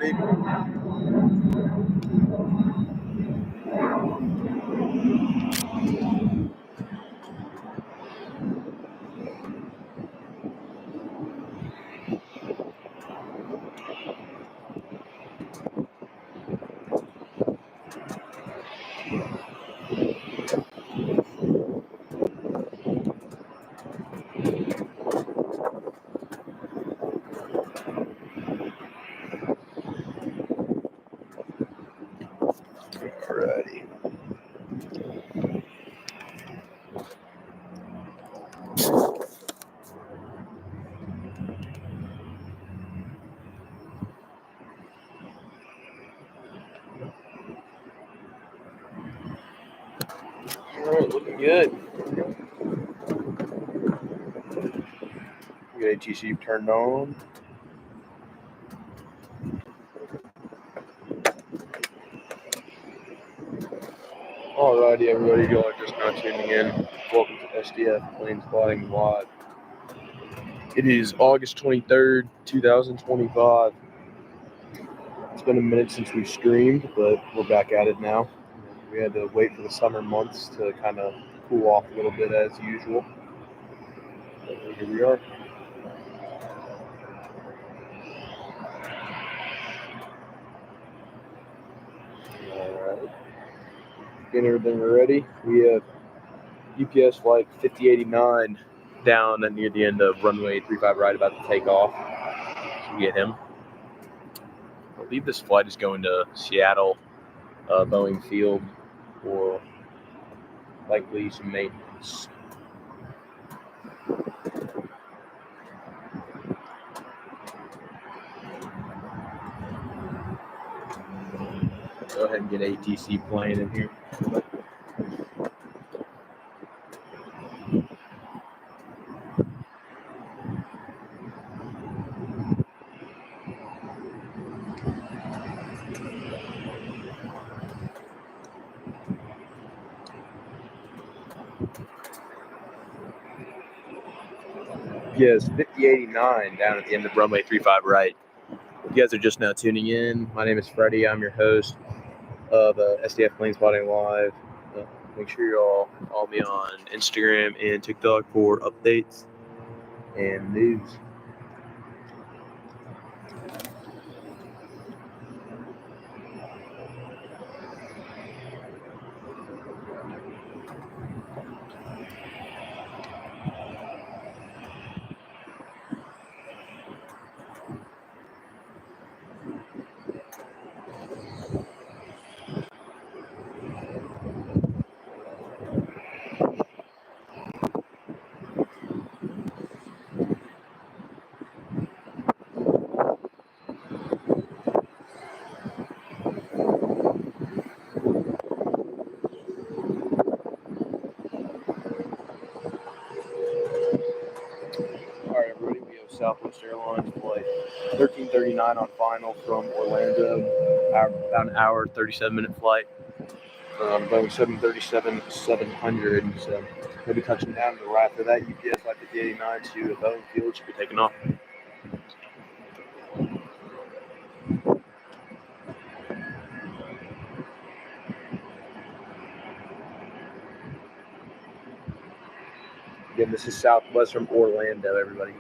everybody. Alrighty. Alright, looking good. We got ATC turned on. Alrighty, everybody, y'all are just now tuning in. Welcome to SDF Planespotting Live. It is August 23rd, 2025. It's been a minute since we streamed, but we're back at it now. We had to wait for the summer months to kind of cool off a little bit as usual. But here we are. Alright. Getting everything ready. We have UPS flight 5089 down near the end of runway 35 right, about to take off. So we get him. I believe this flight is going to Seattle, Boeing Field, for likely some maintenance. Go ahead and get ATC playing in here. Yes, 5089 down at the end of runway 35 right. If you guys are just now tuning in, my name is Freddie. I'm your host of SDF Planespotting Live. Make sure you all follow me on Instagram and TikTok for updates and news. Alright, everybody, we have Southwest Airlines flight 1339 on final from Orlando. About an hour, 37-minute flight. Boeing 737-700. So we'll be touching down. And right after that, UPS flight 5089 to Boeing Field should be taking off. Again, this is Southwest from Orlando, everybody.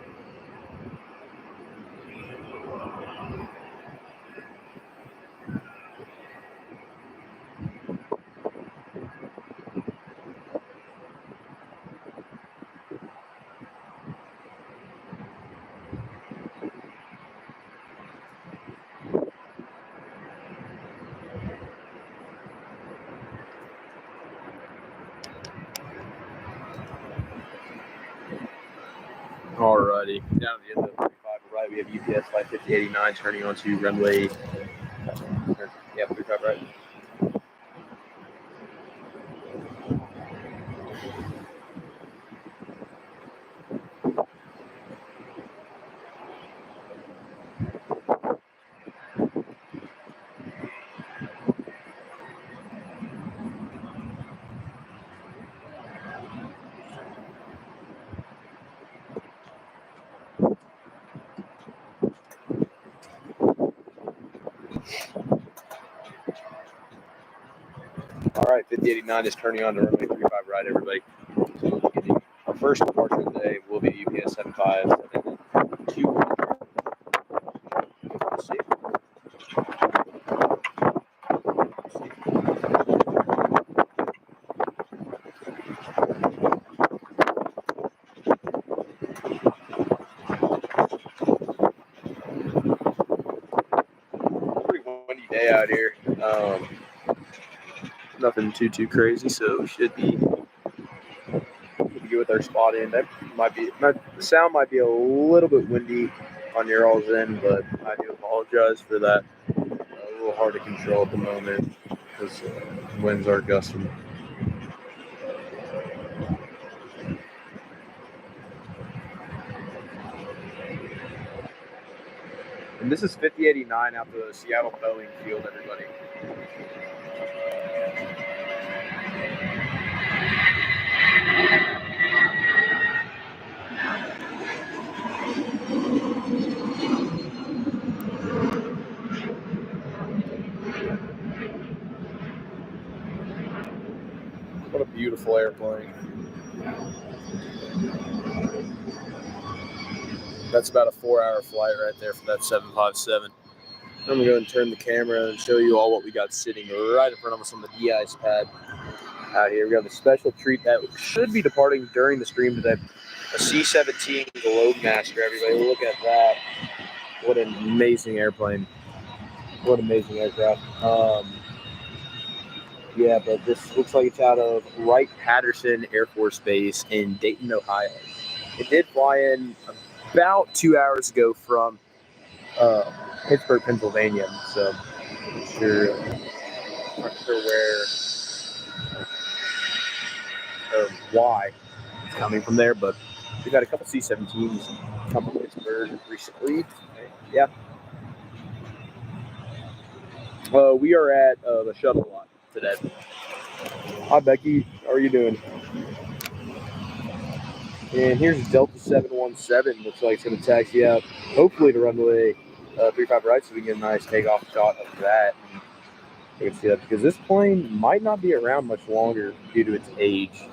Alrighty, down at the end of 35 right, we have UPS flight 5089 turning onto runway 35 right. right, 5089 is turning on to runway 35 right, everybody. So we'll be getting our first departure of the day will be UPS 75 and then 2. Let's see. Pretty windy day out here. Nothing too crazy, so we should be good with our spot in. That the sound might be a little bit windy on your all's end, but I do apologize for that. A little hard to control at the moment because winds are gusting. And this is 5089 out the Seattle Boeing field, everybody. What a beautiful airplane. That's about a 4-hour flight right there for that 757. I'm going to go and turn the camera and show you all what we got sitting right in front of us on the de-ice pad out here. We have a special treat that should be departing during the stream today. A C-17 Globemaster, everybody. Look at that. What an amazing airplane. What amazing aircraft. Yeah, but this looks like it's out of Wright-Patterson Air Force Base in Dayton, Ohio. It did fly in about 2 hours ago from Pittsburgh, Pennsylvania. So I'm not sure where or why it's coming from there, but we've got a couple C-17s come from Pittsburgh recently. Yeah. We are at the shuttle lot today. Hi, Becky. How are you doing? And here's Delta 717. Looks like it's going to taxi out, hopefully to runway 35 right, so we can get a nice takeoff shot of that. And you can see that because this plane might not be around much longer due to its age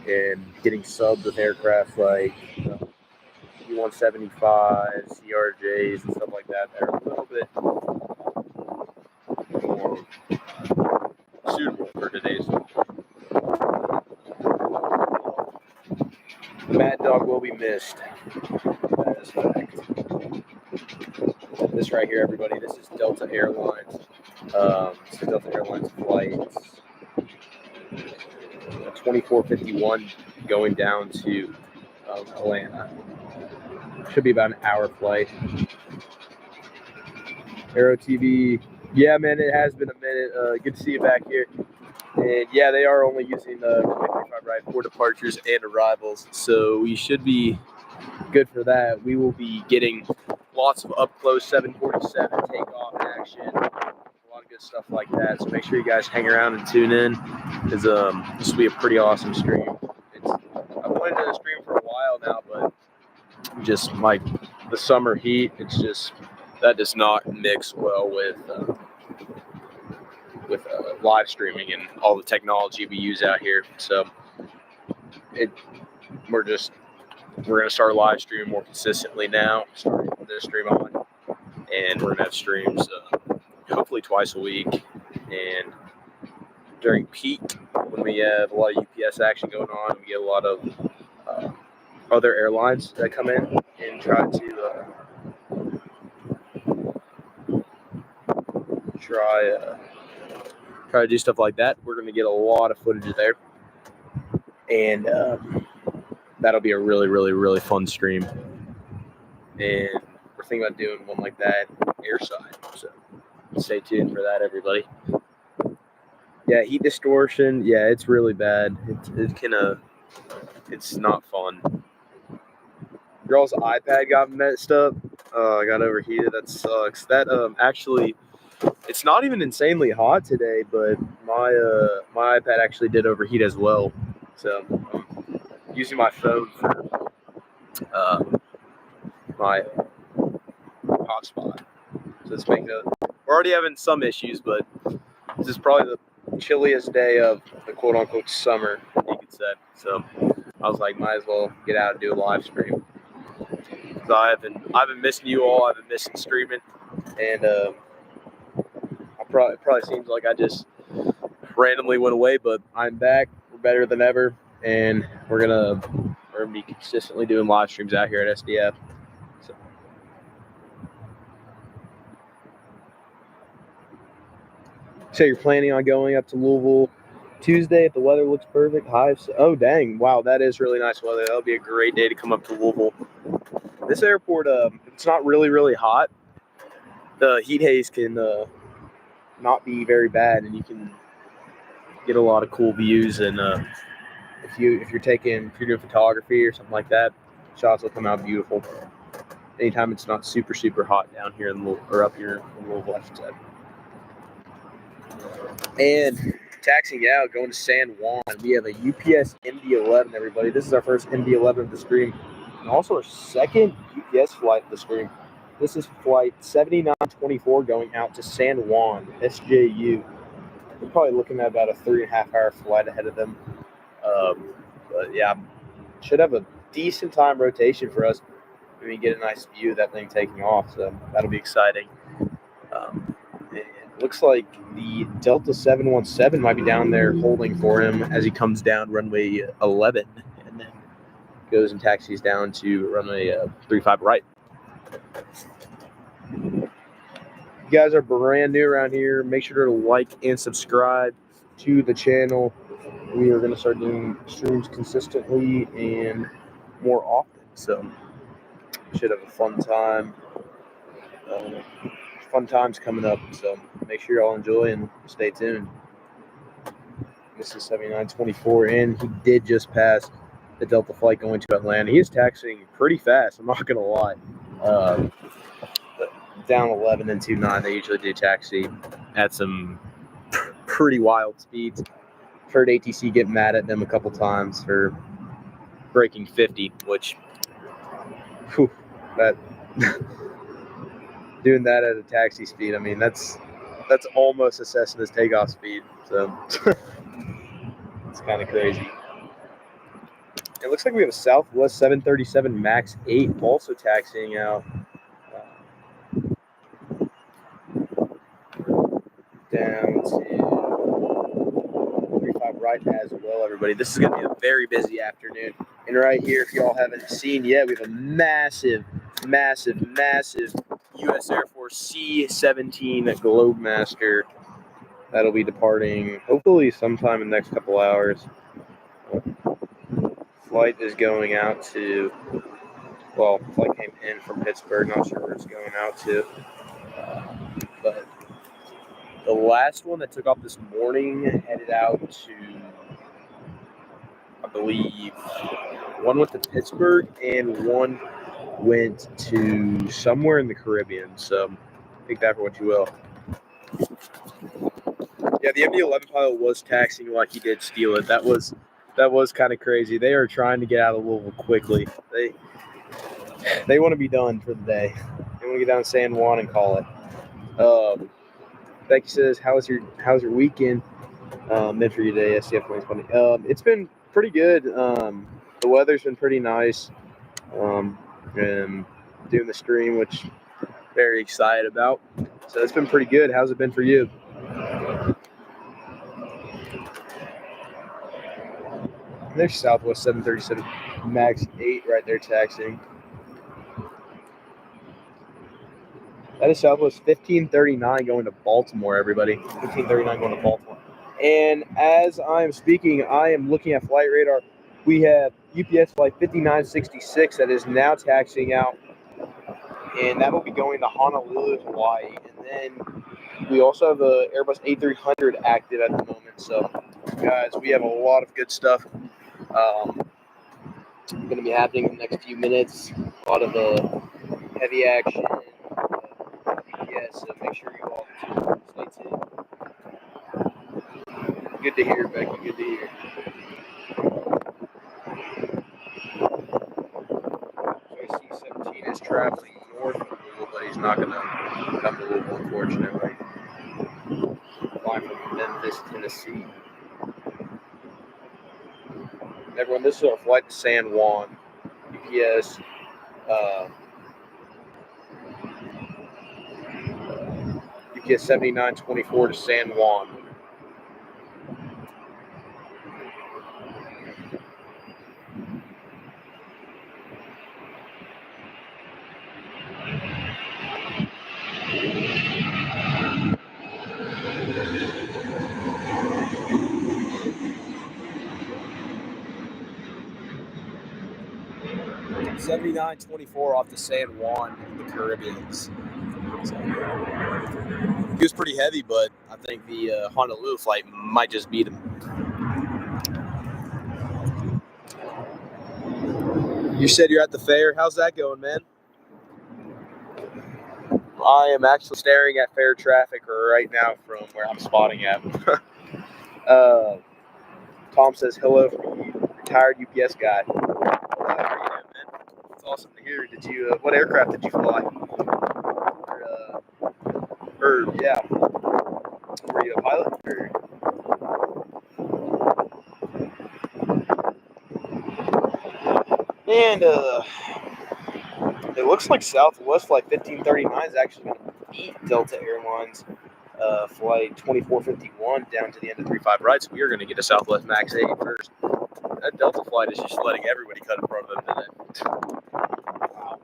and getting subbed with aircraft like E-175s, CRJs, and stuff like that. They're a little bit more suitable for today's. Mad Dog will be missed. That is fact. This right here, everybody, this is Delta Airlines. This is Delta Airlines flight 2451 going down to Atlanta. Should be about an hour flight. Aero TV. Yeah, man, it has been a minute. Good to see you back here. And yeah, they are only using the 35 right for departures and arrivals, so we should be good for that. We will be getting lots of up close 747 takeoff action, a lot of good stuff like that. So make sure you guys hang around and tune in, because this will be a pretty awesome stream. I've wanted to stream for a while now, but just like the summer heat, it's just that does not mix well with live streaming and all the technology we use out here. So we're going to start live streaming more consistently now, starting this stream on, and we're going to have streams hopefully twice a week. And during peak, when we have a lot of UPS action going on, we get a lot of other airlines that come in and try to do stuff like that. We're going to get a lot of footage there, and that'll be a really fun stream. And we're thinking about doing one like that airside, so stay tuned for that, everybody. Yeah, heat distortion. Yeah, it's really bad. It's not fun. Girl's iPad got messed up. Got overheated. That sucks. That actually, it's not even insanely hot today, but my iPad actually did overheat as well. So I'm using my phone for my hotspot. So we're already having some issues, but this is probably chilliest day of the quote-unquote summer, you could say. So I was like, might as well get out and do a live stream. So I've been missing you all. I've been missing streaming, and it probably seems like I just randomly went away, but I'm back. We're better than ever, and we're gonna be consistently doing live streams out here at SDF. So you're planning on going up to Louisville Tuesday if the weather looks perfect. Highs. Oh dang! Wow, that is really nice weather. That'll be a great day to come up to Louisville. This airport, it's not really hot. The heat haze can not be very bad, and you can get a lot of cool views. And if you're doing photography or something like that, shots will come out beautiful. Anytime it's not super hot down here in Louisville, or up here in Louisville, I should say. And taxiing out, going to San Juan. We have a UPS MD-11, everybody. This is our first MD-11 of the stream, and also our second UPS flight of the stream. This is flight 7924 going out to San Juan, SJU. We're probably looking at about a 3.5-hour flight ahead of them. But yeah, should have a decent time rotation for us. We can get a nice view of that thing taking off, so that'll be exciting. It looks like the Delta 717 might be down there holding for him as he comes down runway 11 and then goes and taxis down to runway 35 right. If you guys are brand new around here, make sure to like and subscribe to the channel. We are going to start doing streams consistently and more often, so should have a fun time. Fun times coming up, so make sure y'all enjoy and stay tuned. This is 7924, and he did just pass the Delta flight going to Atlanta. He is taxiing pretty fast, I'm not gonna lie. Down 11 and 29, they usually do taxi at some pretty wild speeds. I've heard ATC get mad at them a couple times for breaking 50, which that doing that at a taxi speed, I mean, that's almost a Cessna's takeoff speed, so it's kind of crazy. It looks like we have a Southwest 737 MAX 8 also taxiing out down to 35 right as well, everybody. This is going to be a very busy afternoon. And right here, if y'all haven't seen yet, we have a massive U.S. Air Force C-17 Globemaster that'll be departing hopefully sometime in the next couple hours. Flight is going out to, well, flight came in from Pittsburgh, not sure where it's going out to. But the last one that took off this morning headed out to, I believe, one went to Pittsburgh and one went to somewhere in the Caribbean, so take that for what you will. Yeah, the MD-11 pilot was taxiing like he did steal it. That was kind of crazy. They are trying to get out of Louisville quickly. They want to be done for the day. They want to get down to San Juan and call it. Becky says, "How's your weekend? Been for you today, SDF Planespotting? It's been pretty good. The weather's been pretty nice. And doing the stream, which I'm very excited about. So it's been pretty good. How's it been for you?" There's Southwest 737 MAX 8 right there taxiing. That is Southwest 1539 going to Baltimore, everybody. 1539 going to Baltimore. And as I am speaking, I am looking at flight radar. We have UPS flight 5966 that is now taxiing out, and that will be going to Honolulu, Hawaii. And then we also have the Airbus A300 active at the moment. So, guys, we have a lot of good stuff going to be happening in the next few minutes. A lot of heavy action. So make sure you all stay tuned. Good to hear, Becky. Good to hear. So C-17 is traveling north of Louisville, but he's not going to come to Louisville, unfortunately. flying from Memphis, Tennessee. Everyone, this is our flight to San Juan. UPS UPS 7924 to San Juan. $79.24 off to San Juan in the Caribbean. So, he was pretty heavy, but I think the Honolulu flight might just beat him. You said you're at the fair. How's that going, man? I am actually staring at fair traffic right now from where I'm spotting at. Tom says hello from you, retired UPS guy. How are you doing, man? It's awesome to hear. Did you? What aircraft did you fly? Yeah. Were you a pilot? And it looks like Southwest Flight 1539 is actually going to beat Delta Airlines Flight 2451 down to the end of 35 right. So we are going to get a Southwest Max 8 first. That Delta flight is just letting everybody cut in front of them today. Wow.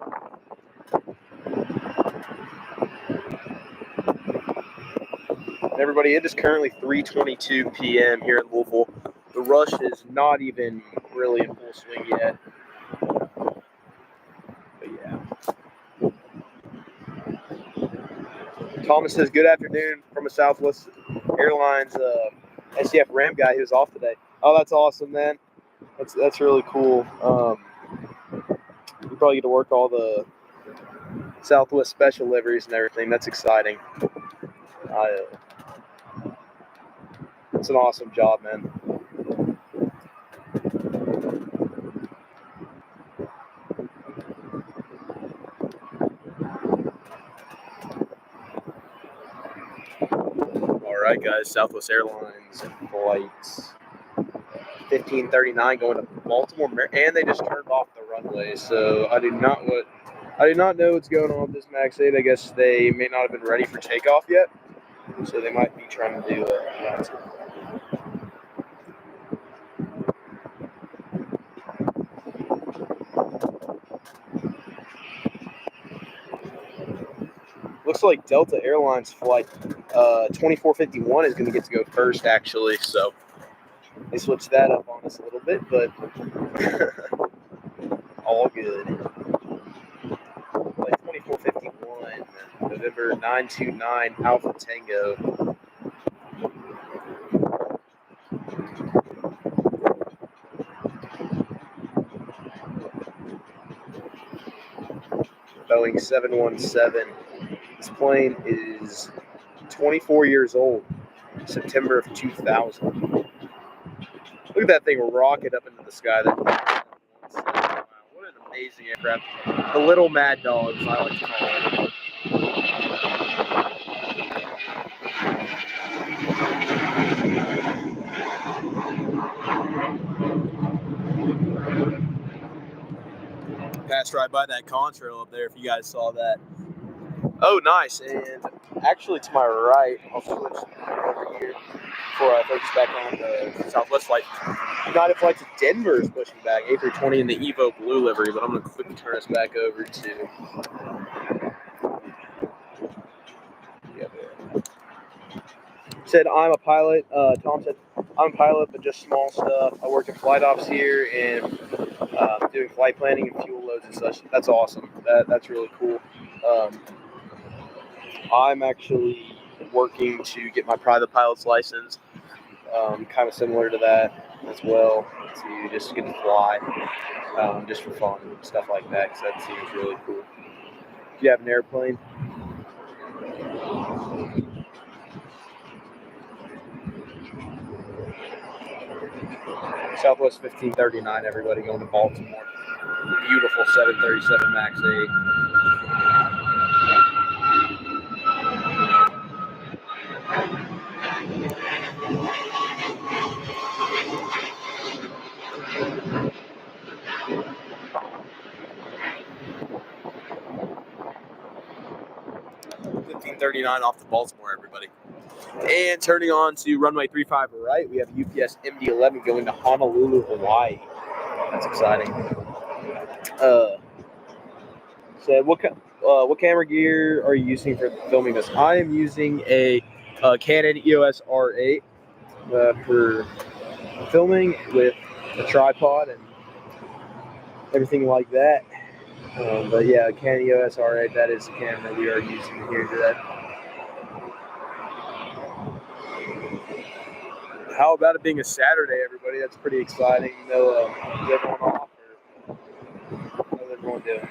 Everybody, it is currently 3:22 p.m. here in Louisville. The rush is not even really in full swing yet. But yeah. Thomas says, good afternoon from a Southwest Airlines SDF Ram guy who's off today. Oh, that's awesome, man. That's really cool. We probably get to work all the Southwest special liveries and everything. That's exciting. It's an awesome job, man. All right, guys. Southwest Airlines flights 1539 going to Baltimore, and they just turned off the runway. So I do not know what's going on with this Max 8. I guess they may not have been ready for takeoff yet, so they might be trying to do that. Looks like Delta Airlines flight 2451 is going to get to go first, actually. So they switched that up on us a little bit, but all good. Flight 2451, November 929, Alpha Tango. Boeing 717. This plane is 24 years old, September of 2000. Look at that thing rocket up into the sky. Wow, what an amazing aircraft. The little mad dogs, I like to call it. Passed right by that contrail up there if you guys saw that. Oh, nice. And actually to my right, I'll switch over here before I focus back on the Southwest flight. United flight to Denver is pushing back, A320 in the Evo blue livery, but I'm going to quickly turn us back over to... Said, I'm a pilot. Tom said, I'm a pilot, but just small stuff. I work in flight ops here and doing flight planning and fuel loads and such. That's awesome. That's really cool. I'm actually working to get my private pilot's license, kind of similar to that as well, to just get to fly, just for fun and stuff like that, because that seems really cool. Do you have an airplane? Southwest 1539, everybody going to Baltimore. Beautiful 737 Max 8. 739 off to Baltimore, everybody. And turning on to runway 35 right, we have UPS MD-11 going to Honolulu, Hawaii. That's exciting. So what camera gear are you using for filming this? I am using a Canon EOS R8 for filming with a tripod and everything like that. But yeah, Canon EOS R8, that is the camera we are using here today. How about it being a Saturday, everybody? That's pretty exciting. You know, is everyone off or how's everyone doing?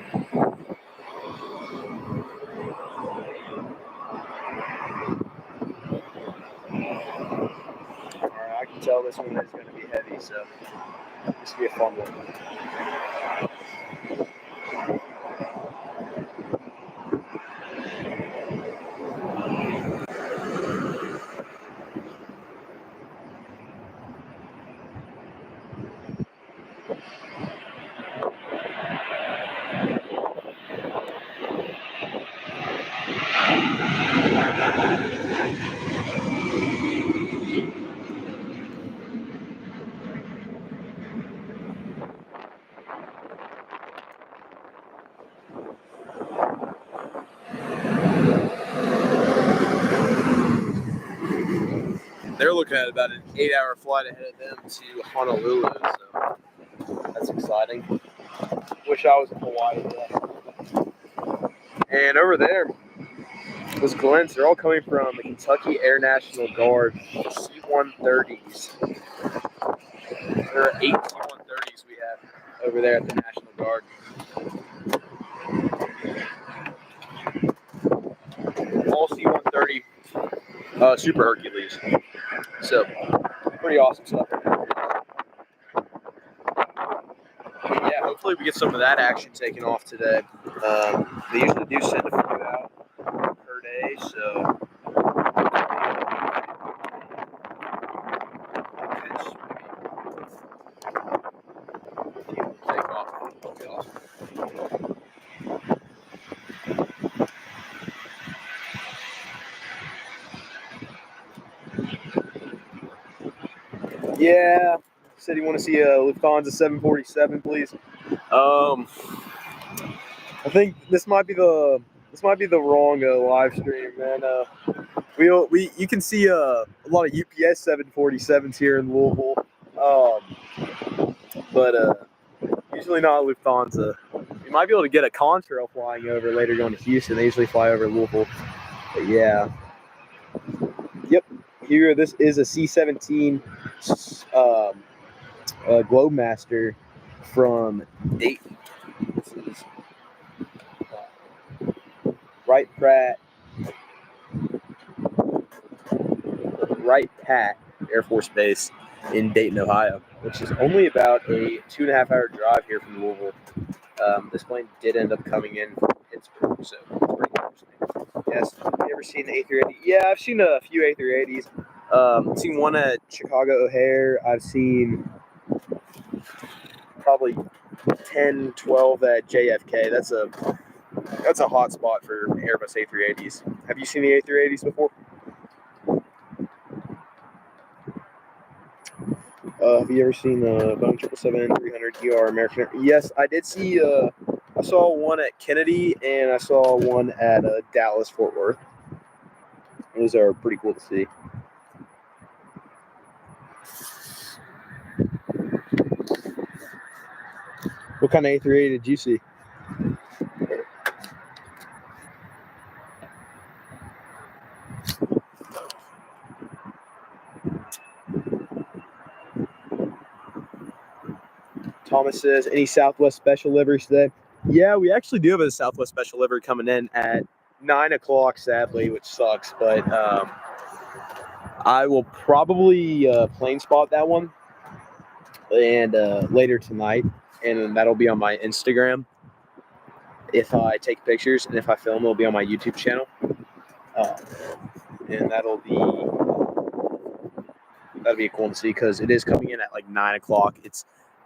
Alright, I can tell this one is going to be heavy, so this will be a fun one. They're looking at about an 8-hour flight ahead of them to Honolulu, so that's exciting. Wish I was in Hawaii today. And over there, those Glens, they're all coming from the Kentucky Air National Guard C-130s. There are 8 C-130s we have over there at the National Guard. All C-130 Super Hercules. So, pretty awesome stuff. Yeah, hopefully we get some of that action taken off today. They usually do send a few out per day, so take off. That'll be awesome. Yeah, said you want to see a Lufthansa 747, please. I think this might be the wrong live stream, man. You can see a lot of UPS 747s here in Louisville, but usually not Lufthansa. You might be able to get a contrail flying over later going to Houston. They usually fly over Louisville, but yeah. Yep, here this is a C-17 Globemaster from Dayton. This is Wright-Patt Air Force Base in Dayton, Ohio, which is only about a 2.5-hour drive here from Louisville. This plane did end up coming in from Pittsburgh, so it's pretty interesting. Yes, have you ever seen the A380? Yeah, I've seen a few A380s. I've seen one at Chicago O'Hare. I've seen probably 10, 12 at JFK. That's a hot spot for Airbus A380s. Have you seen the A380s before? Have you ever seen the Boeing 777-300ER American Air? Yes, I did see. I saw one at Kennedy and I saw one at Dallas Fort Worth. Those are pretty cool to see. What kind of A380 did you see? Thomas says, any Southwest special liveries today? Yeah, we actually do have a Southwest special livery coming in at 9 o'clock, sadly, which sucks. But I will probably plane spot that one and later tonight. And that'll be on my Instagram if I take pictures. And if I film, it'll be on my YouTube channel. And that'll be cool to see because it is coming in at like 9 o'clock. It's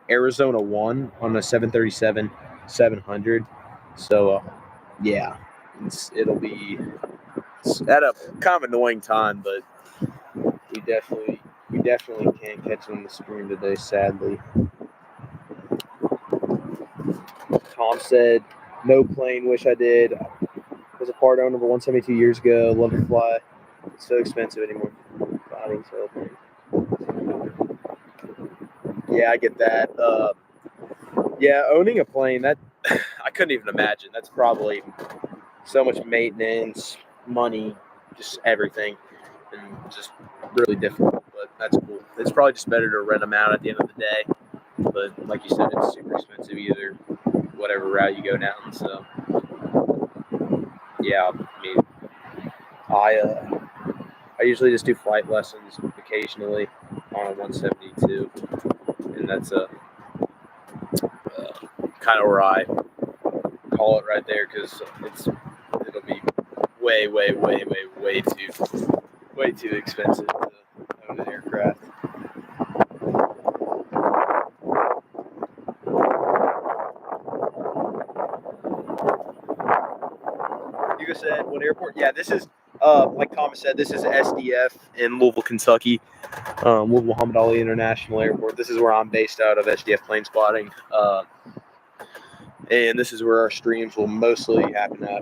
Arizona 1 on a 737-700. So, yeah, it'll be It's at a kind of annoying time, but we definitely can't catch them on the screen today, sadly. Tom said, no plane, wish I did. Was a part owner for 172 years ago. Love to fly. It's so expensive anymore. Yeah, I get that. Yeah, owning a plane, that I couldn't even imagine. That's probably so much maintenance, money, just everything, and just really difficult. But that's cool. It's probably just better to rent them out at the end of the day. But like you said, it's super expensive either whatever route you go down. So yeah, I mean, I usually just do flight lessons occasionally on a 172, and that's kind of where I call it right there because it'll be way too expensive to own an aircraft. You said what airport? Yeah, this is like Thomas said, this is SDF in Louisville, Kentucky. Louisville Muhammad Ali International Airport. This is where I'm based out of, SDF Planespotting. And this is where our streams will mostly happen at.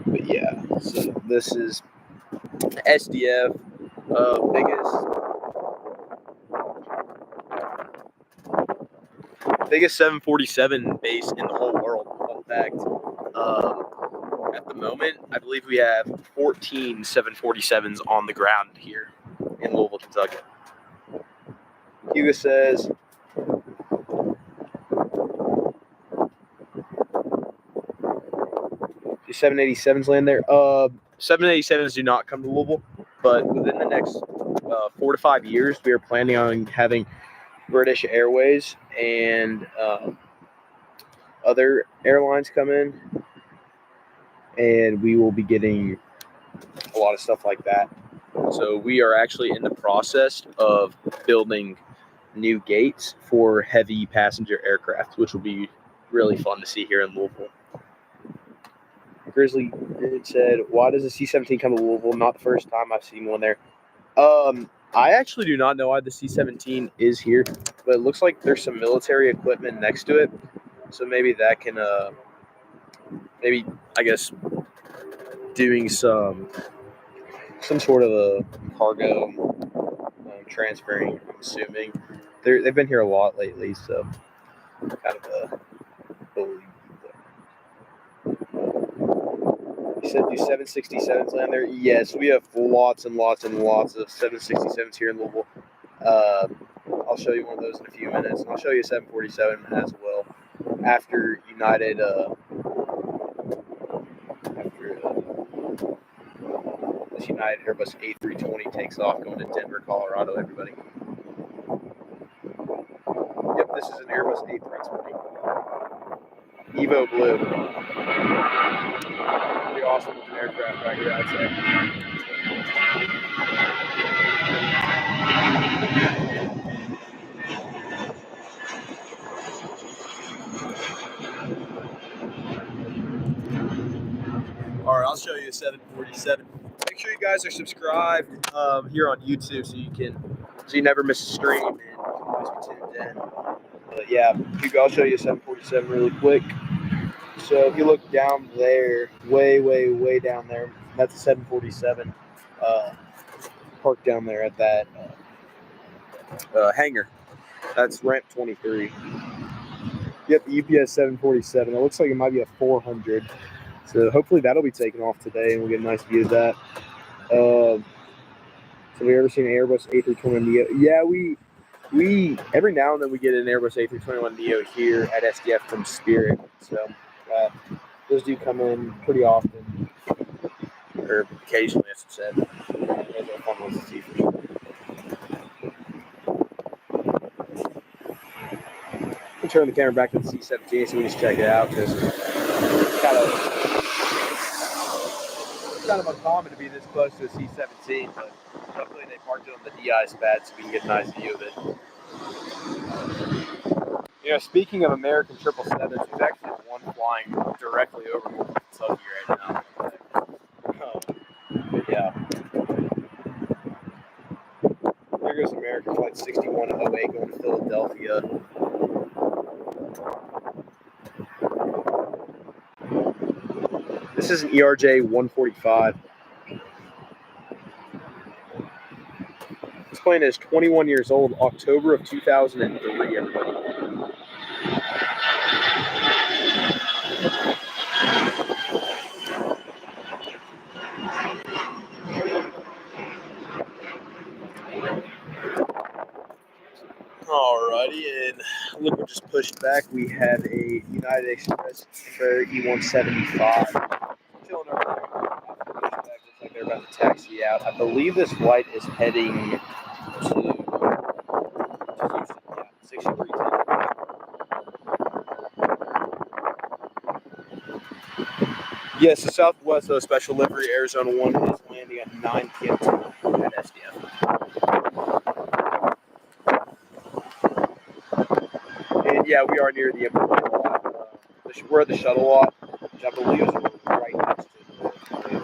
But yeah, so this is SDF, biggest 747 base in the whole world. Fun fact. At the moment, I believe we have 14 747s on the ground here in Louisville, Kentucky. Hugo says, do 787s land there? 787s do not come to Louisville, but within the next 4 to 5 years, we are planning on having British Airways and other airlines come in, and we will be getting a lot of stuff like that. So we are actually in the process of building new gates for heavy passenger aircraft, which will be really fun to see here in Louisville. Grizzly said, why does a C-17 come to Louisville? Not the first time I've seen one there. I actually do not know why the C-17 is here, but it looks like there's some military equipment next to it. So maybe that can, maybe, I guess, doing some sort of a cargo transferring, I'm assuming. They've been here a lot lately, so kind of believe. You said do 767s land there? Yes, we have lots and lots and lots of 767s here in Louisville. I'll show you one of those in a few minutes, and I'll show you a 747 as well. After United, this United Airbus A320 takes off going to Denver, Colorado, everybody. Yep, this is an Airbus A320. Evo Blue. Pretty awesome looking aircraft right here, I'd say. All right, I'll show you a 747. Make sure you guys are subscribed here on YouTube so you never miss a stream and you can always be tuned in. But yeah, I'll show you a 747 really quick. So if you look down there, way down there, that's a 747 parked down there at that hangar. That's ramp 23. Yep, the UPS 747. It looks like it might be a 400. So hopefully that'll be taken off today, and we'll get a nice view of that. So have you ever seen an Airbus A321neo? Yeah, we every now and then we get an Airbus A321neo here at SDF from Spirit. So those do come in pretty often, or occasionally, as I said. Those are fun ones to see for sure. We'll turn the camera back to the C-17 so we just check it out, because it's kind of uncommon to be this close to a C-17, but luckily they parked it on the de-ice pad so we can get a nice view of it. You know, speaking of American 777s, there's actually one flying directly over Kentucky right now. But yeah. There goes American Flight 6108 going to Philadelphia. This is an ERJ 145. This plane is 21 years old, October of 2003, everybody. Alrighty, and look, we just pushed back. We have a United Express Embraer E175 chilling over there. Looks like they're about to taxi out. I believe this flight is heading to Houston. Yeah, 6310. Yes, the Southwest Special Livery Arizona 1 is landing at 9 p.m. at SDF. And yeah, we are near the airport lot. We're at the shuttle lot, which I believe is right next to it.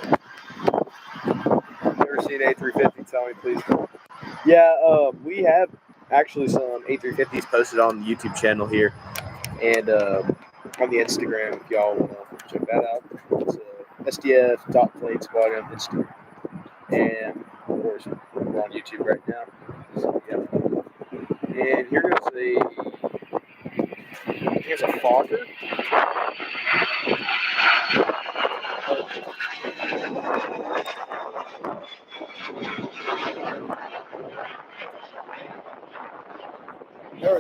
Never seen A350? Tell me, please. Yeah, we have actually some A350s posted on the YouTube channel here, and on the Instagram if y'all want to check that out. It's SDF.Planespotting on Instagram, and of course we're on YouTube right now. So yeah, and here goes I think it's a Fokker.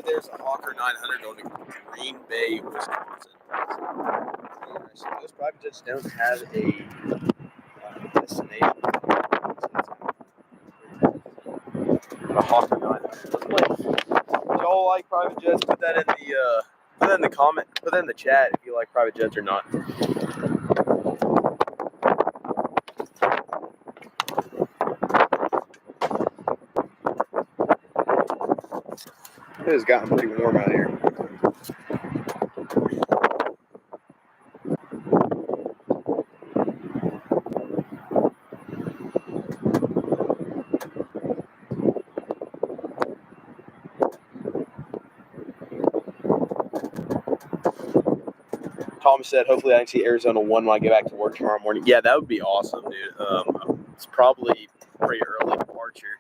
There's a Hawker 900 going to Green Bay, Wisconsin. So those private jets don't have a destination. A Hawker 900. Y'all like private jets? Put that in the comment. Put that in the chat if you like private jets or not. It has gotten pretty warm out here. Thomas said, hopefully I can see Arizona 1 when I get back to work tomorrow morning. Yeah, that would be awesome, dude. It's probably pretty early departure.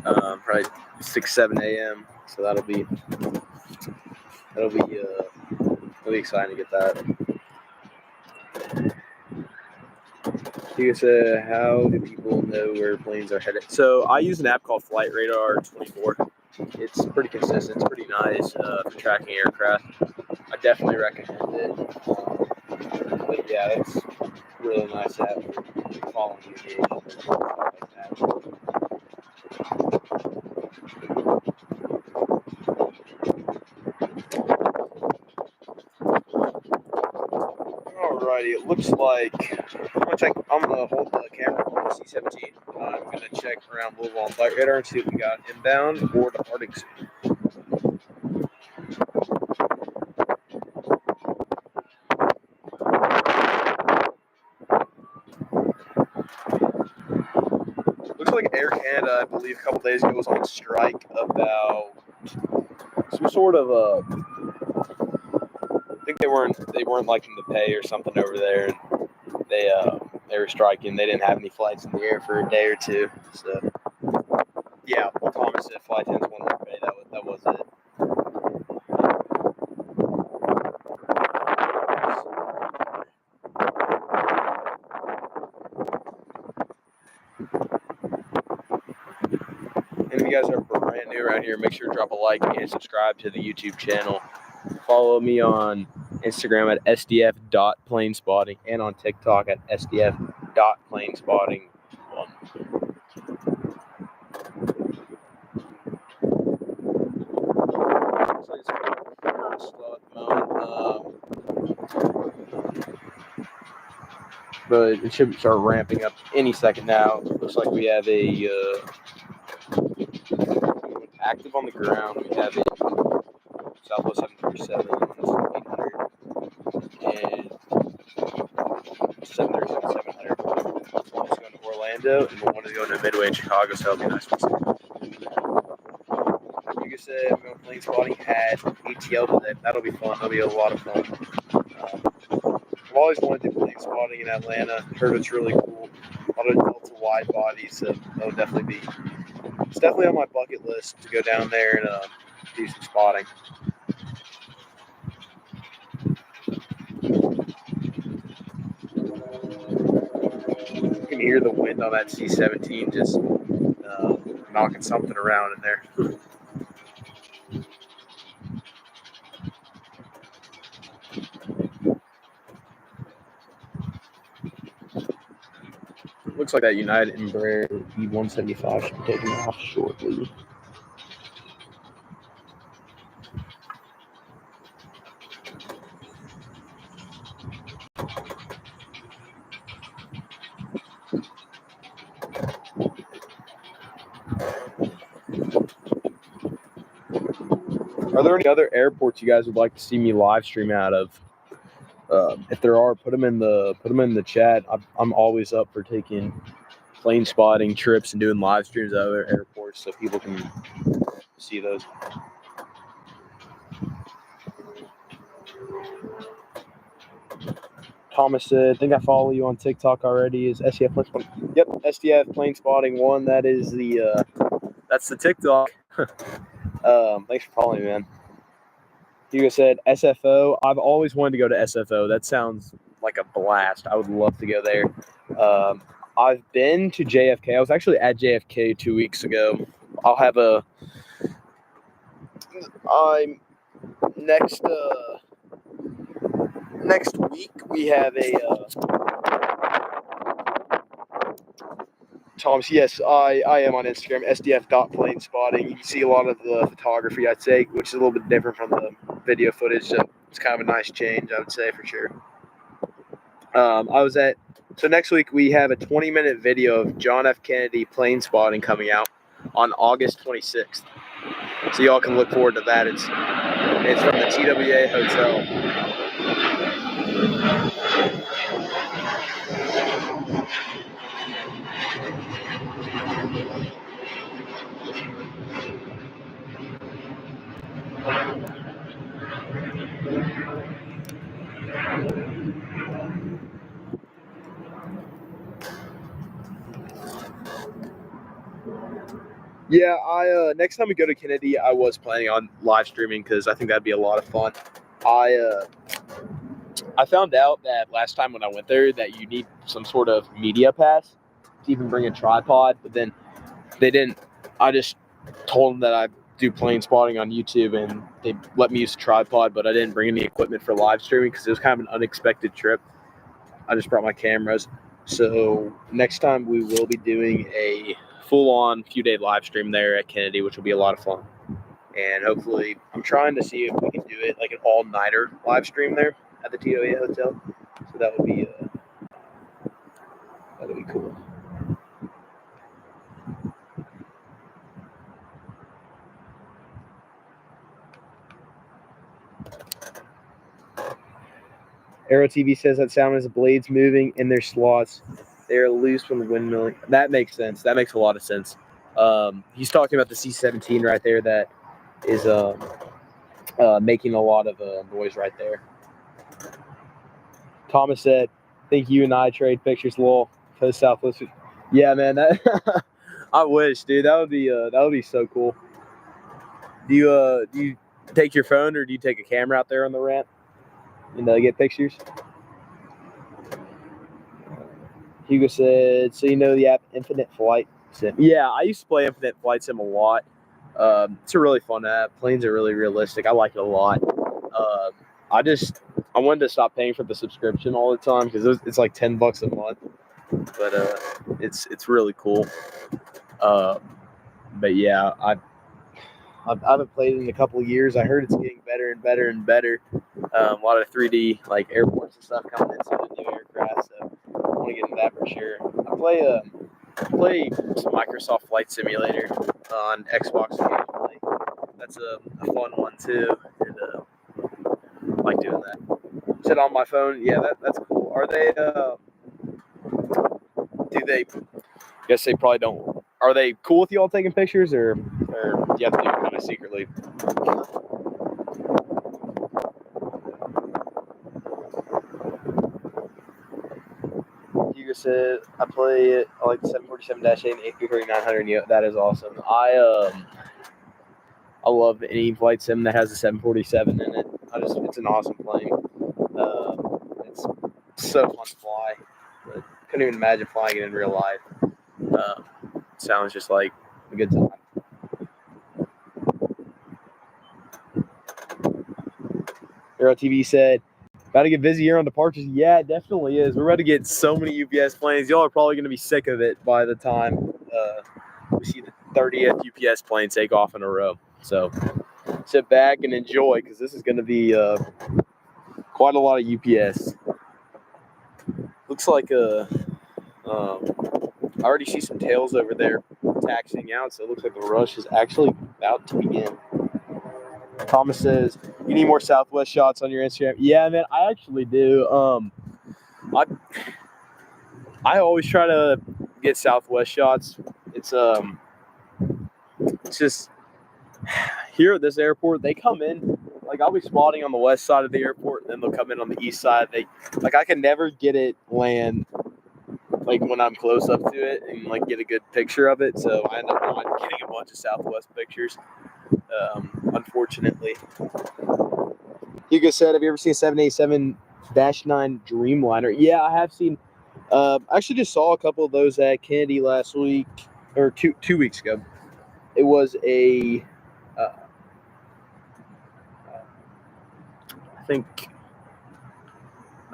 Probably 6, 7 a.m. So that'll be exciting to get that. You said, how do people know where planes are headed? So I use an app called Flight Radar 24. It's pretty consistent. It's pretty nice for tracking aircraft. I definitely recommend it. But yeah, it's a really nice app for following aviation and stuff like that. Alrighty, it looks like I'm gonna hold the camera on the C-17. I'm gonna check around Louisville on Flight Radar and see what we got inbound or departing soon. Looks like Air Canada, I believe, a couple days ago was on strike about some sort of I think they weren't liking the pay or something over there, and they were striking. They didn't have any flights in the air for a day or two. So yeah, Thomas said flight attendants wanted more pay. That was it. And if you guys are brand new around here, make sure to drop a like and subscribe to the YouTube channel. Follow me on Instagram at sdf.planespotting and on TikTok at sdf.planespotting1. Looks like it's kind of slow at the moment, but it should start ramping up any second now. Looks like we have a active on the ground. We have a Southwest 737, one is 800, and 737, 700. One is going to Orlando, and one is going to Midway in Chicago, so that'll be a nice one. Like I said, I'm going plane spotting at ATL today. That'll be fun. That'll be a lot of fun. I've always wanted to do plane spotting in Atlanta. Heard it's really cool. A lot of Delta wide bodies, so that'll definitely be. It's definitely on my bucket list to go down there and do some spotting. You can hear the wind on that C-17 just knocking something around in there. Looks like that United Embraer E-175 should be taking off shortly. Are there any other airports you guys would like to see me live stream out of? If there are, put them in the chat. I'm always up for taking plane spotting trips and doing live streams at other airports so people can see those. Thomas said, I think I follow you on TikTok already. Is SDF plane spotting? Yep, SDF plane spotting 1. That is that's the TikTok. Thanks for following me, man. Hugo said SFO. I've always wanted to go to SFO. That sounds like a blast. I would love to go there. I've been to JFK. I was actually at JFK 2 weeks ago. Next week we have a Thomas, yes, I am on Instagram, sdf.planespotting. You can see a lot of the photography I take, which is a little bit different from the video footage. So it's kind of a nice change, I would say, for sure. So next week we have a 20-minute video of John F. Kennedy plane spotting coming out on August 26th. So y'all can look forward to that. It's from the TWA Hotel. Yeah, next time we go to Kennedy, I was planning on live streaming because I think that'd be a lot of fun. I found out that last time when I went there that you need some sort of media pass to even bring a tripod, but then they didn't. I just told them that I do plane spotting on YouTube and they let me use a tripod, but I didn't bring any equipment for live streaming because it was kind of an unexpected trip. I just brought my cameras. So next time we will be doing a full-on few-day live stream there at Kennedy, which will be a lot of fun. And hopefully, I'm trying to see if we can do it like an all-nighter live stream there at the TOA Hotel. So that would be cool. Aero TV says that sound is blades moving in their slots. They are loose from the windmilling. That makes sense. That makes a lot of sense. He's talking about the C-17 right there that is making a lot of noise right there. Thomas said, I think you and I trade pictures, lol. Coast Southwest. Yeah, man. That I wish, dude. That would be so cool. Do you take your phone or do you take a camera out there on the ramp and get pictures? Hugo said, so you know the app Infinite Flight Sim? Yeah, I used to play Infinite Flight Sim a lot. It's a really fun app. Planes are really realistic. I like it a lot. I wanted to stop paying for the subscription all the time because it's like $10 a month. But it's really cool. But yeah, I haven't played it in a couple of years. I heard it's getting better and better and better. A lot of 3D like airports and stuff coming into the new aircraft. So I want to get into that for sure. I play some Microsoft Flight Simulator on Xbox occasionally. That's a fun one too. And like doing that. Sit on my phone. Yeah, that's cool. Are they? Do they? Guess they probably don't. Are they cool with y'all taking pictures, or do you have to do it kind of secretly? Hugo said, I play it. I like the 747-8 and AP3900. Yeah, that is awesome. I love any flight sim that has a 747 in it. It's an awesome plane. It's so fun to fly. But couldn't even imagine flying it in real life. Sounds just like a good time. Aero TV said, about to get busy here on departures. Yeah, it definitely is. We're about to get so many UPS planes. Y'all are probably going to be sick of it by the time we see the 30th UPS plane take off in a row. So sit back and enjoy, because this is going to be quite a lot of UPS. Looks like I already see some tails over there taxiing out, so it looks like the rush is actually about to begin. Thomas says, you need more Southwest shots on your Instagram. Yeah, man, I actually do. I always try to get Southwest shots. It's just here at this airport, they come in, like I'll be spotting on the west side of the airport, and then they'll come in on the east side. I can never get it land like when I'm close up to it and like get a good picture of it. So I end up not getting a bunch of Southwest pictures, unfortunately. Hugo said, have you ever seen a 787-9 Dreamliner? Yeah, I have seen. I actually just saw a couple of those at Kennedy last week, or two weeks ago. It was I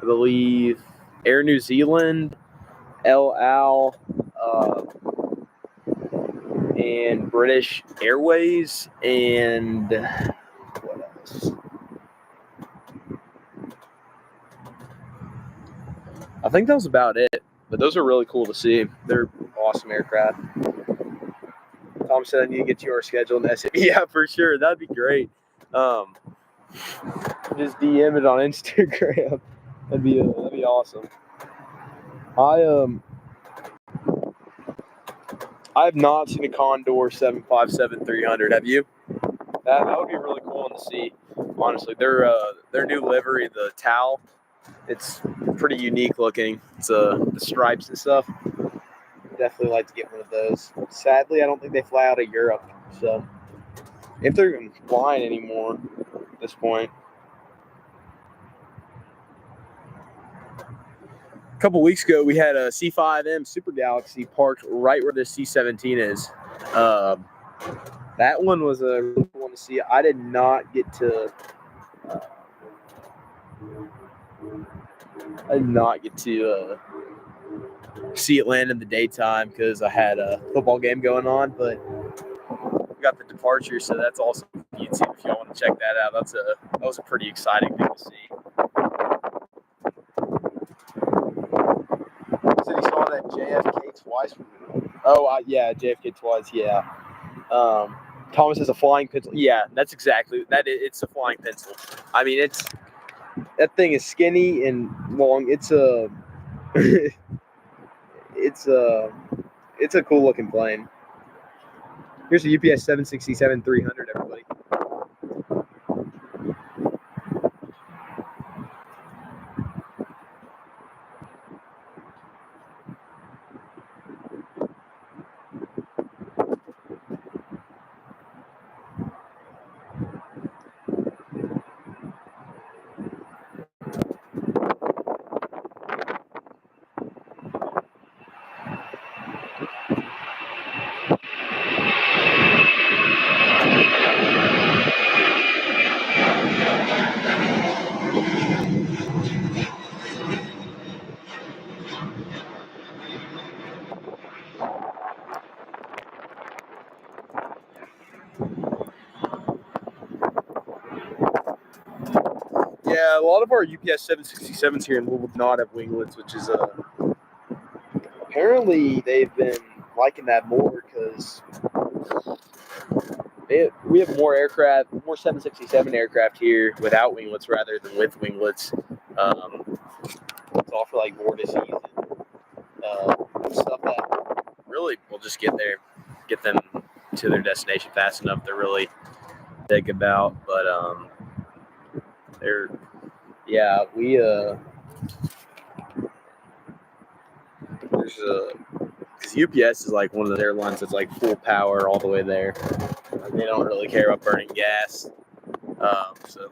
believe Air New Zealand, El Al, and British Airways, and what else? I think that was about it. But those are really cool to see. They're awesome aircraft. Tom said I need to get to your schedule and SF. Yeah, for sure. That'd be great. Just DM it on Instagram. That'd be awesome. I have not seen a Condor 757-300. Have you? That would be really cool to see. Honestly, their new livery, the Tau, it's pretty unique looking. It's the stripes and stuff. Definitely like to get one of those. Sadly, I don't think they fly out of Europe. So if they're even flying anymore at this point. A couple weeks ago, we had a C5M Super Galaxy parked right where the C-17 is. That one was a really cool one to see. I did not get to see it land in the daytime because I had a football game going on, but we got the departure, so that's awesome for YouTube if y'all want to check that out. That was a pretty exciting thing to see. So you saw that JFK twice? Oh, yeah, JFK twice, yeah. Thomas has a flying pencil. Yeah, that's exactly that. It's a flying pencil. I mean, that thing is skinny and long. It's a cool looking plane. Here's a UPS 767-300, everybody. Yeah, a lot of our UPS 767s here in Louisville do not have winglets, which is apparently they've been liking that more because we have more aircraft, more 767 aircraft here without winglets rather than with winglets. It's all for like more season stuff that really will just get them to their destination fast enough. They're really big about, but there's because UPS is like one of the airlines that's like full power all the way there. They don't really care about burning gas, so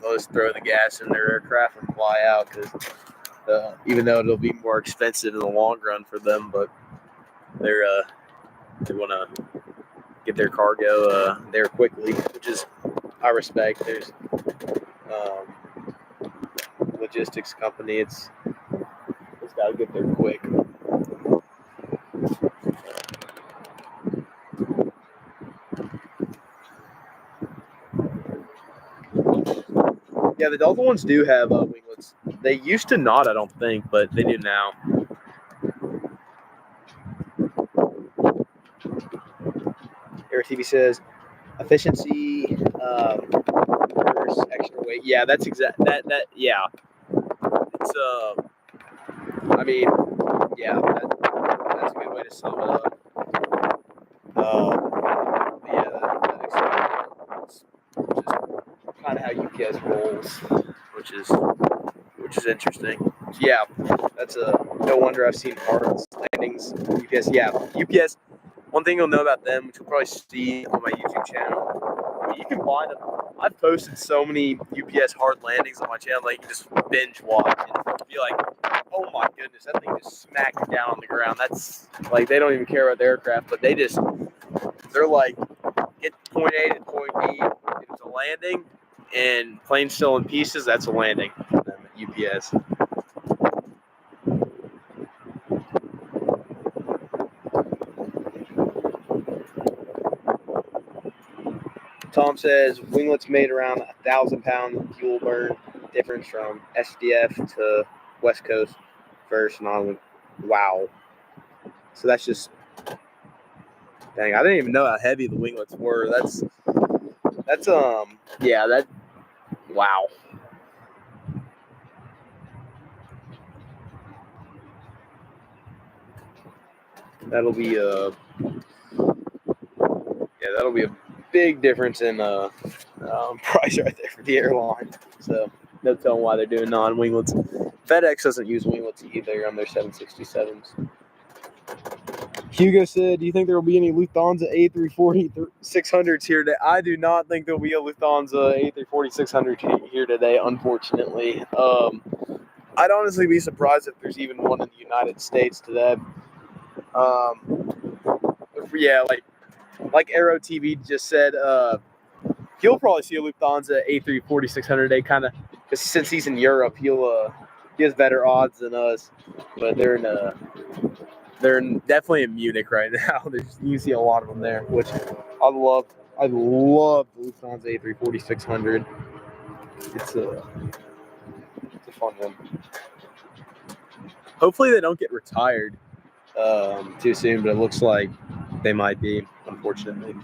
they'll just throw the gas in their aircraft and fly out. Because even though it'll be more expensive in the long run for them, but they want to get their cargo there quickly, which is I respect. There's logistics company. It's got to get there quick. Yeah, the Delta ones do have winglets. They used to not, I don't think, but they do now. Air TV says efficiency versus extra weight. Yeah, that's exact. That yeah. It's I mean, yeah, that's a good way to sum it up. Yeah, that explains just kind of how UPS rolls, which is interesting. Yeah, that's no wonder I've seen hard landings. UPS, yeah, UPS. One thing you'll know about them, which you'll probably see on my YouTube channel, you can buy them. I've posted so many UPS hard landings on my channel that you can just binge watch and be like, oh my goodness, that thing just smacked down on the ground. That's like, they don't even care about the aircraft, but they're like, get point A to point B, it's a landing, and plane still in pieces, that's a landing. UPS. Tom says winglets made around 1,000 pound fuel burn difference from SDF to West Coast versus non. Wow. So that's just dang. I didn't even know how heavy the winglets were. That's yeah, that wow. That'll be that'll be a big difference in price right there for the airline. So no telling why they're doing non-winglets. FedEx doesn't use winglets either on their 767s. Hugo said, do you think there will be any Lufthansa A340-600s here today? I do not think there will be a Lufthansa A340-600 here today, unfortunately. I'd honestly be surprised if there's even one in the United States today. Yeah, like Aero TV just said, he'll probably see a Lufthansa A340-600 today, kind of, because since he's in Europe, he has better odds than us. But they're definitely in Munich right now. You see a lot of them there, which I love. I love the Lufthansa A340-600. It's a fun one. Hopefully they don't get retired too soon, but it looks like they might be, unfortunately.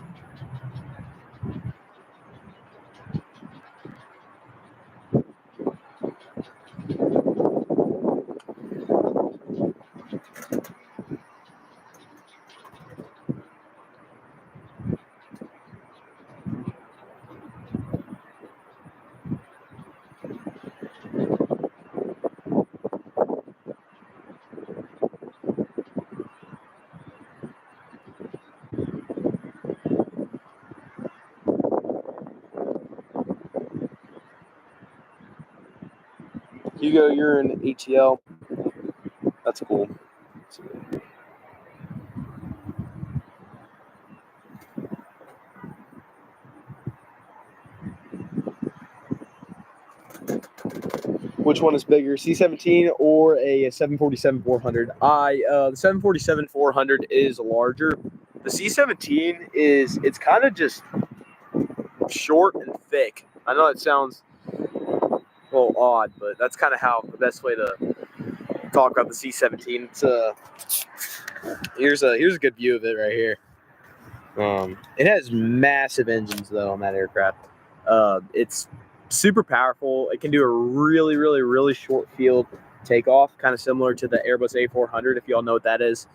Hugo, you're in ATL. That's cool. Which one is bigger, C-17 or a 747-400? The 747-400 is larger. The C-17 it's kind of just short and thick. I know it sounds a little odd, but that's kind of how the best way to talk about the C-17. It's here's a good view of it right here. It has massive engines though on that aircraft. It's super powerful. It can do a really short field takeoff, kind of similar to the Airbus A400, if y'all know what that is.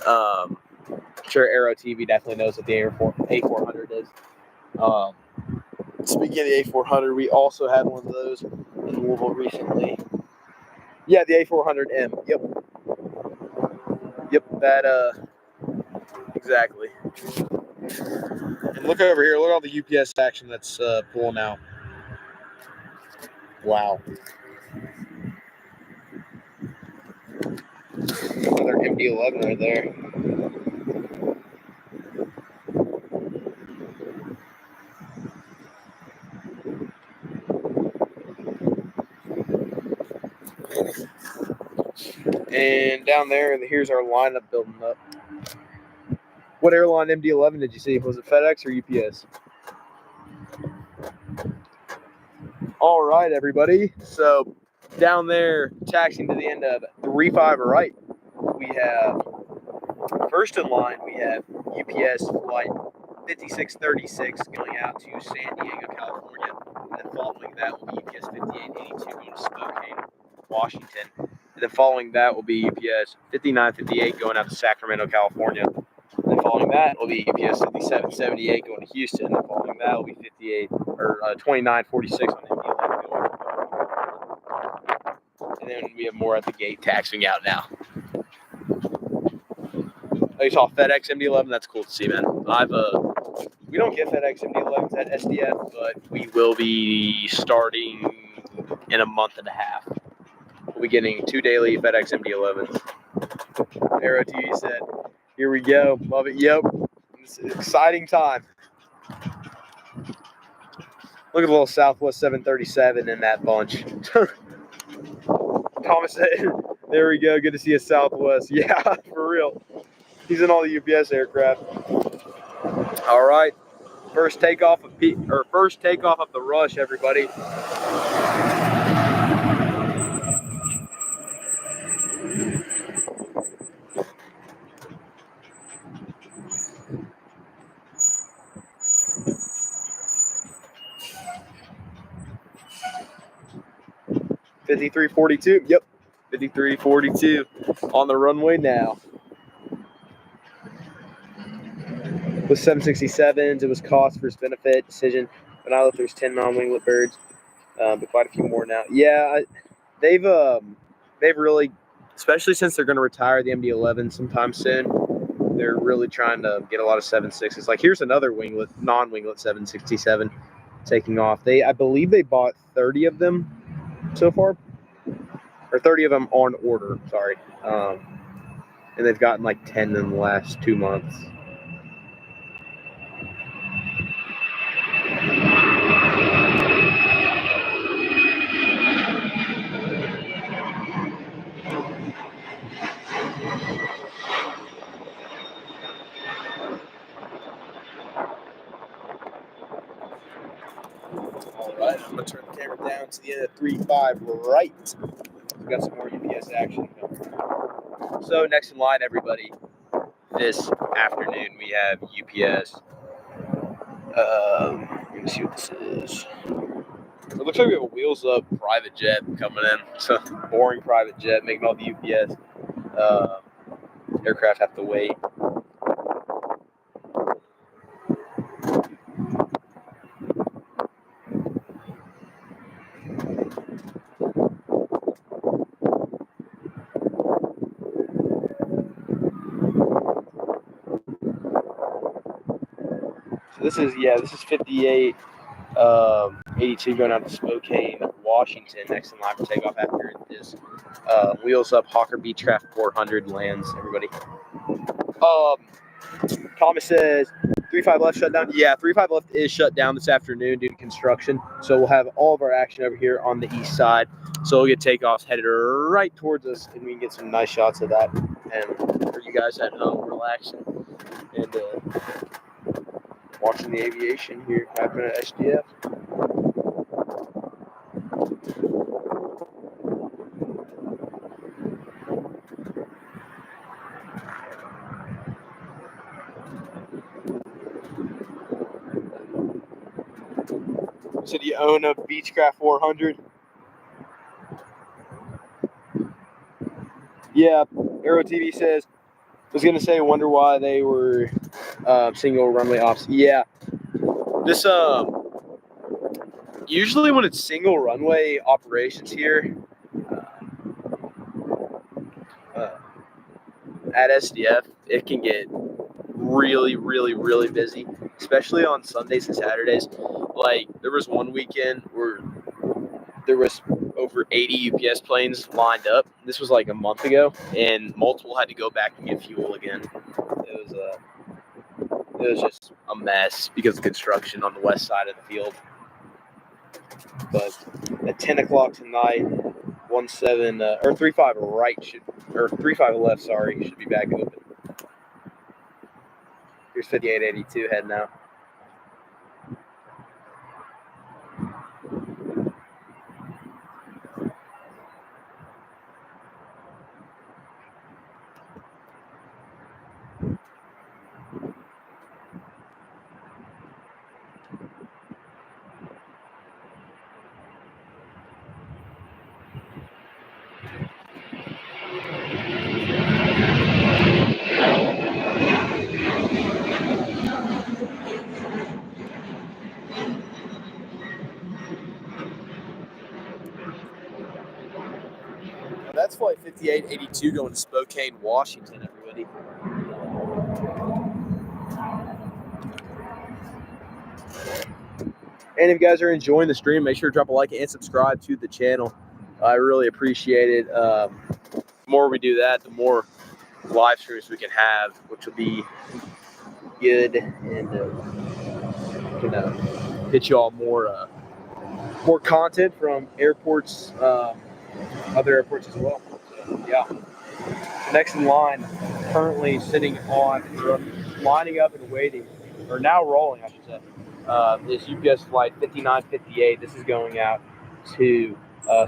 I'm sure Aero TV definitely knows what the A400 is. Speaking of the A400, we also had one of those in Louisville recently. Yeah, the A400M. Yep, that, exactly. And look over here. Look at all the UPS action that's pulling out. Wow. Another MD-11 right there. And down there, here's our lineup building up. What airline MD-11 did you see? Was it FedEx or UPS? All right, everybody. So down there, taxiing to the end of 35 right, we have first in line. We have UPS flight 5636 going out to San Diego, California. And then following that will be UPS 5882 going to Spokane, Washington. And then following that will be UPS 5958 going out to Sacramento, California. And then following that will be UPS 5778 going to Houston. And then following that will be 2946 on MD-11 going. And then we have more at the gate taxiing out now. Oh, you saw FedEx MD-11? That's cool to see, man. We don't get FedEx MD-11s at SDF, but we will be starting in a month and a half. We'll be getting 2 daily FedEx MD-11s. Aero TV said, here we go. Love it. Yep. It's an exciting time. Look at the little Southwest 737 in that bunch. Thomas said, there we go. Good to see a Southwest. Yeah, for real. He's in all the UPS aircraft. All right. First takeoff of the rush, everybody. $53.42. Yep. $53.42 on the runway now. With 767s, it was cost versus benefit decision. But now that there's 10 non-winglet birds, but quite a few more now. Yeah, they've really, especially since they're going to retire the MD-11 sometime soon, they're really trying to get a lot of 7.6s. Like here's another winglet, non-winglet 767 taking off. I believe they bought 30 of them so far, or 30 of them on order. Sorry, and they've gotten like 10 in the last 2 months. All right, I'm going to turn the camera down to the end of 35 right. We've got some more UPS action. So next in line, everybody, this afternoon we have UPS. Let me see what this is. It looks like we have a wheels up private jet coming in. So boring private jet, making all the UPS aircraft have to wait. This is 5882 going out to Spokane, Washington. Next in line for takeoff after this wheels up Hawker Beechcraft 400 lands. Everybody. Thomas says 35 left shut down. Yeah, 35 left is shut down this afternoon due to construction. So we'll have all of our action over here on the east side. So we'll get takeoffs headed right towards us, and we can get some nice shots of that. And for you guys at home, relaxing and watching the aviation here happening at SDF. Said you own a Beechcraft 400. Yeah, Aero TV says, I was going to say, wonder why they were single runway ops. Yeah, this, usually when it's single runway operations here at SDF, it can get really, really, really busy, especially on Sundays and Saturdays. Like, there was one weekend where there was over 80 UPS planes lined up. This was like a month ago, and multiple had to go back and get fuel again. It was just a mess because of construction on the west side of the field. But at 10 o'clock tonight, 35 right or 35 left, sorry, should be back open. Here's 5882 heading out. That's flight 5882 going to Spokane, Washington, everybody. And if you guys are enjoying the stream, make sure to drop a like and subscribe to the channel. I really appreciate it. The more we do that, the more live streams we can have, which will be good, and can hit you all more content from airports, other airports as well. So, yeah. Next in line, currently sitting on, lining up and waiting, or now rolling, I should say, is UPS flight 5958. This is going out to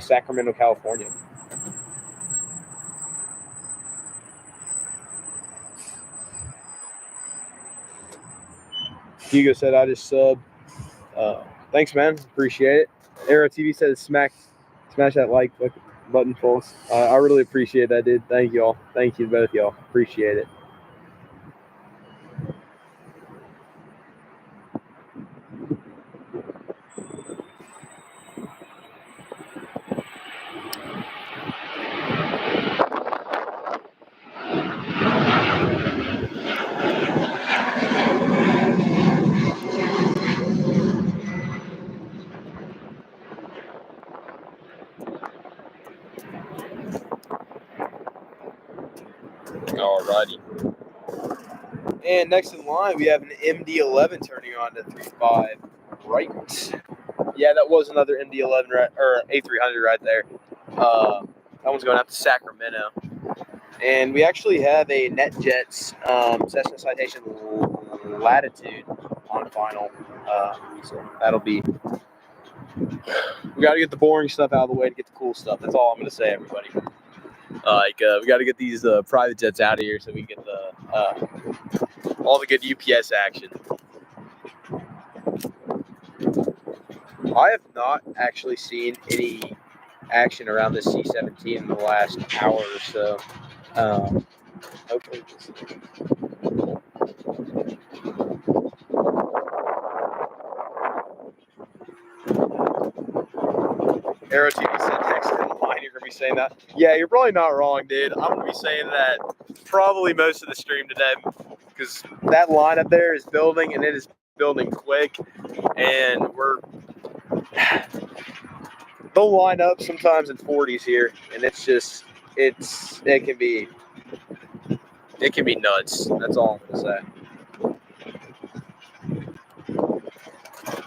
Sacramento, California. Hugo said, I just subbed. Thanks, man. Appreciate it. Aero TV says, smash that like button, folks. I really appreciate that, dude. Thank you all. Thank you, both y'all. Appreciate it. Alrighty. And next in line, we have an MD-11 turning on to 35 right. Yeah, that was another MD-11 right, or A300 right there. That one's going out to Sacramento. And we actually have a NetJets Cessna Citation Latitude on final. So that'll be... We got to get the boring stuff out of the way to get the cool stuff. That's all I'm going to say, everybody. We got to get these private jets out of here so we can get the all the good UPS action. I have not actually seen any action around this C-17 in the last hour or so. Hopefully Aero TV said next in line, you're going to be saying that. Yeah, you're probably not wrong, dude. I'm going to be saying that probably most of the stream today because that line up there is building, and it is building quick. And they'll line up sometimes in 40s here, and it can be nuts. That's all I'm going to say.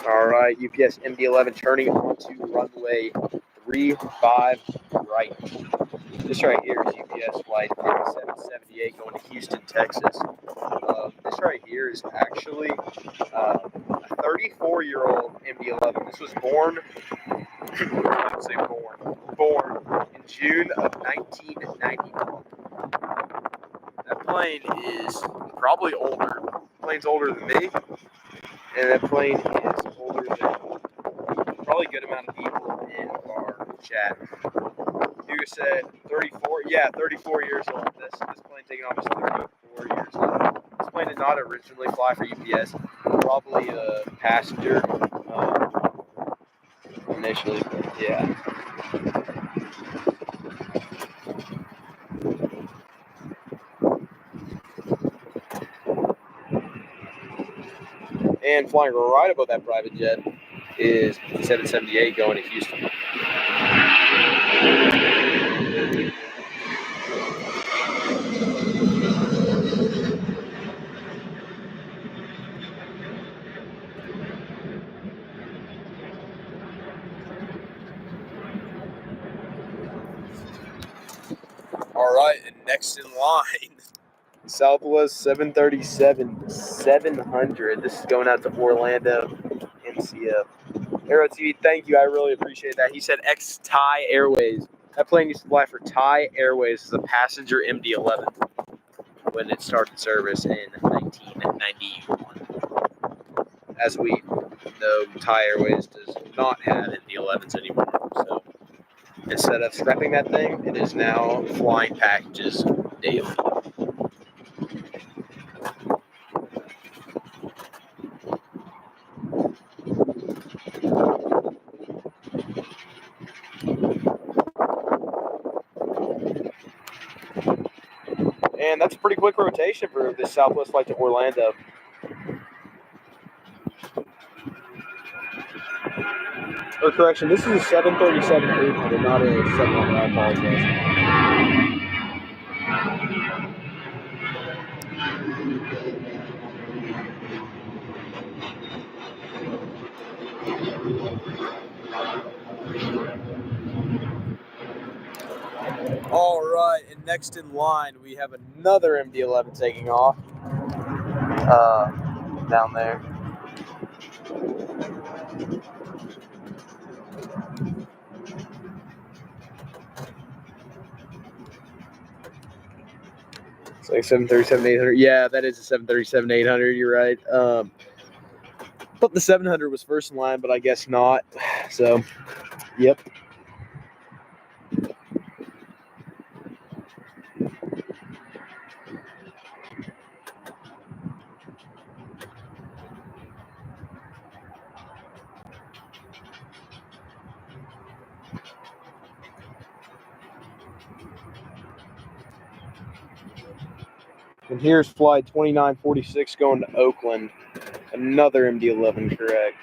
All right, UPS MD-11 turning onto runway 35 right. This right here is UPS flight 5778 going to Houston, Texas. This right here is actually a 34-year-old MD-11. This was born in June of 1991. That plane is probably older. The plane's older than me, and that plane is older than fairly good amount of people in our chat. You said 34. Yeah, 34 years old. This plane taking off is 34 years old. This plane did not originally fly for UPS. Probably a passenger initially, but yeah. And flying right above that private jet is 778 going to Houston. All right, and next in line, Southwest 737-700. This is going out to Orlando, MCF. Aero TV, thank you. I really appreciate that. He said ex-Thai Airways. That plane used to fly for Thai Airways as a passenger MD-11 when it started service in 1991. As we know, Thai Airways does not have MD-11s anymore. So instead of scrapping that thing, it is now flying packages daily. And that's a pretty quick rotation for this Southwest flight to Orlando. Or correction, this is a 737-800, not a 700. I apologize. All right, and next in line, we have another MD-11 taking off down there. It's like 737-800. Yeah, that is a 737-800. You're right. Thought the 700 was first in line, but I guess not. So, yep. And here's flight 2946 going to Oakland. Another MD-11, correct.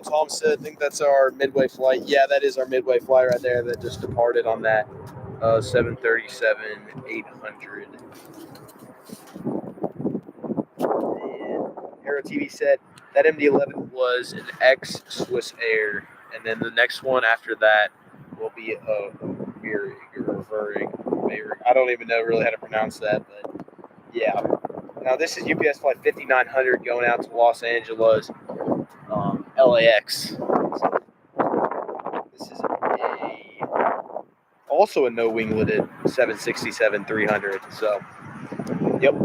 Tom said, I think that's our midway flight. Yeah, that is our midway flight right there that just departed on that 737-800. Aero TV said that MD-11 was an ex-Swiss Air, and then the next one after that will be a Varig. I don't even know really how to pronounce that, but yeah. Now this is UPS flight 5900 going out to Los Angeles, LAX. This is also a no wingleted 767-300. So, yep.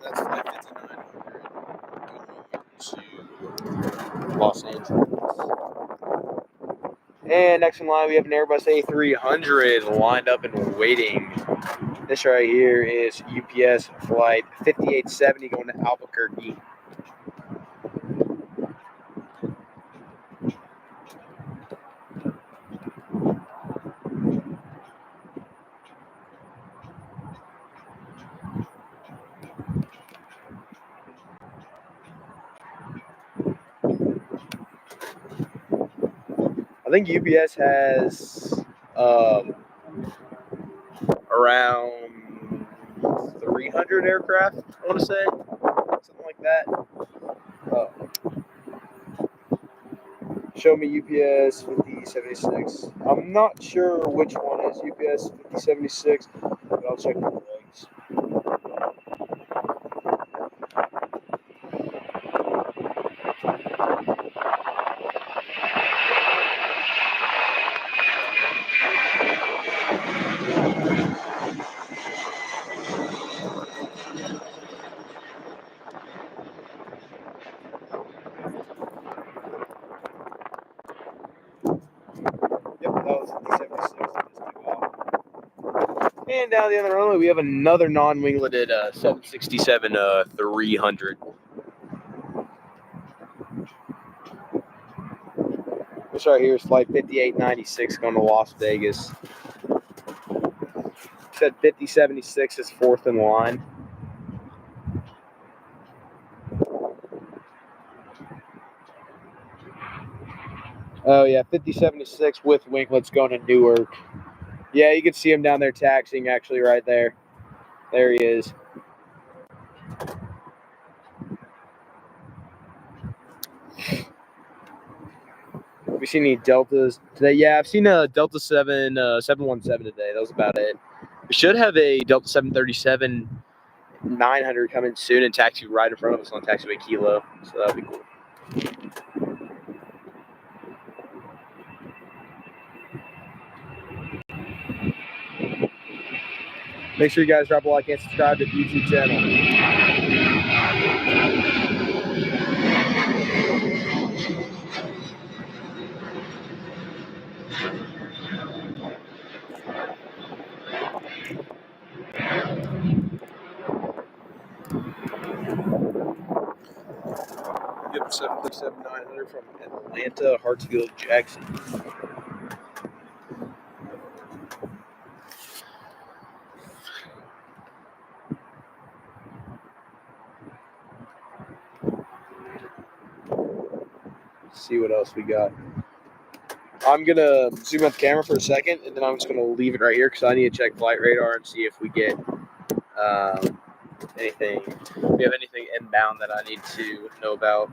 That's flight 5900 to Los Angeles. And next in line, we have an Airbus A300 lined up and waiting. This right here is UPS flight 5870 going to Albuquerque. think UPS has around 300 aircraft, I want to say. Something like that. Show me UPS 5076. I'm not sure which one is UPS 5076, but I'll check the legs. Yep, that was 5076. And down the other runway, we have another non-wingleted 767 300. This right here is flight 5896 going to Las Vegas. Said 5076 is fourth in line. Oh yeah, 5076 with winglets going to Newark. Yeah, you can see him down there taxiing actually right there. There he is. Have you seen any Deltas today? Yeah, I've seen a Delta 717 today. That was about it. We should have a Delta 737 900 coming soon and taxi right in front of us on taxiway Kilo. So that'll be cool. Make sure you guys drop a like and subscribe to the YouTube channel. Yep, 737-900 from Atlanta, Hartsfield, Jackson. See what else we got. I'm going to zoom out the camera for a second, and then I'm just going to leave it right here because I need to check flight radar and see if we get anything. If we have anything inbound that I need to know about.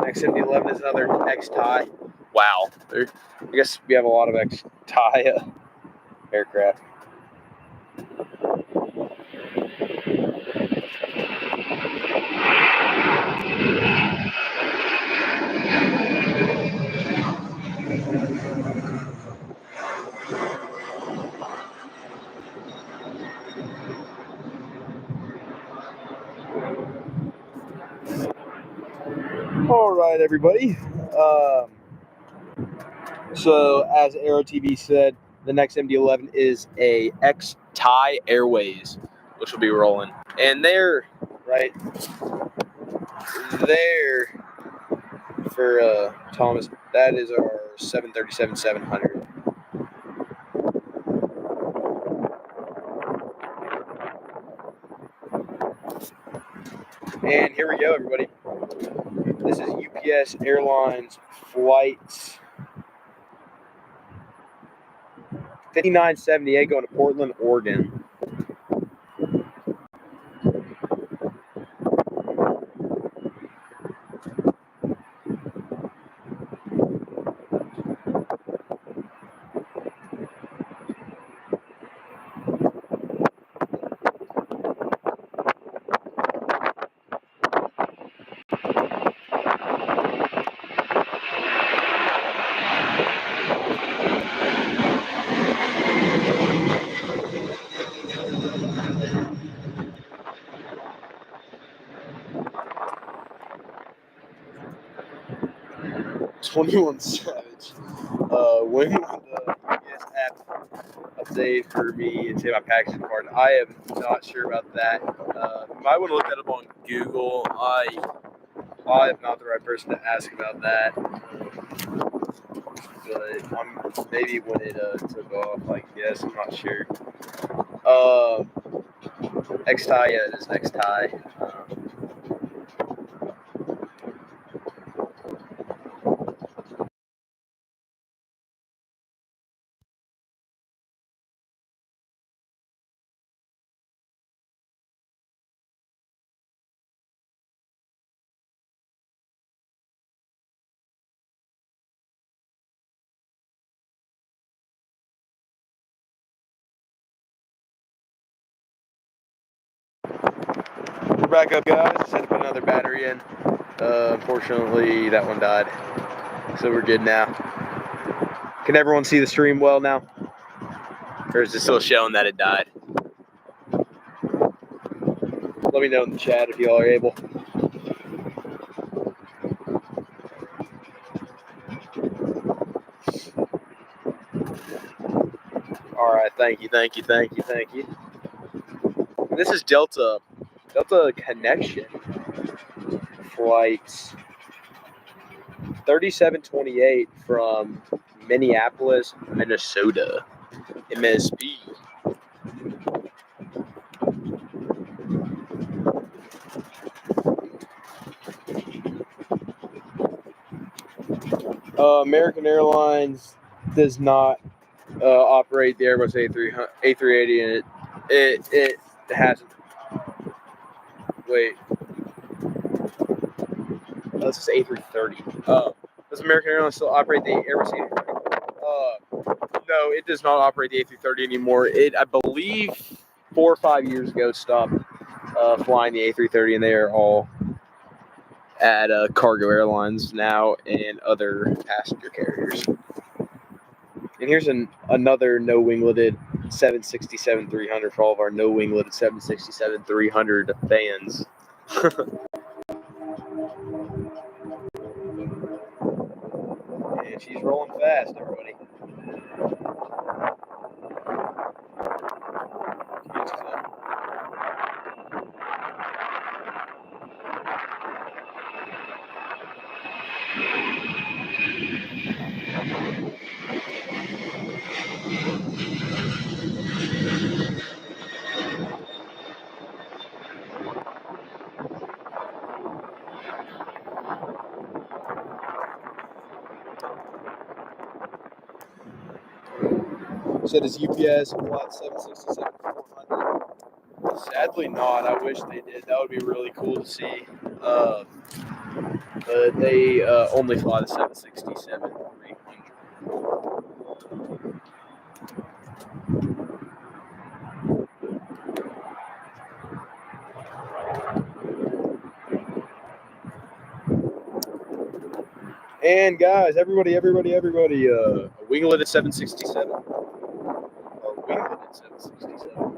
Next MD-11 is another X-Tie. Wow. I guess we have a lot of X-Tie aircraft. All right, everybody. So, as Aero TV said, the next MD-11 is a X-Tie Airways, which will be rolling. And they're right there for Thomas. That is our 737-700. And here we go, everybody. This is UPS Airlines flight 5978 going to Portland, Oregon. $21 Savage. When will the UPS app update for me and say my packaging card? I am not sure about that. You might want to look that up on Google. I am not the right person to ask about that. But maybe when it took off, I guess. I'm not sure. Next tie, yeah, it is next tie. We're back up, guys. Just had to put another battery in. Unfortunately, that one died. So we're good now. Can everyone see the stream well now? Or is it still showing that it died? Let me know in the chat if you all are able. All right, thank you. And this is Delta Connection flight 3728 from Minneapolis, Minnesota, MSP. American Airlines does not operate the Airbus A380, and it hasn't. Wait, this is A330. Does American Airlines still operate the Airbus A330? No, it does not operate the A330 anymore. It, I believe, 4 or 5 years ago, stopped flying the A330, and they are all at cargo airlines now and other passenger carriers. And here's another no-wingleted 767-300 for all of our no-wingleted 767-300 fans. And she's rolling fast, everybody. Said is UPS flight 767-400. Sadly not. I wish they did. That would be really cool to see. But they only fly the 767-300. And guys, everybody, a winglet at 767. A winglet at 767.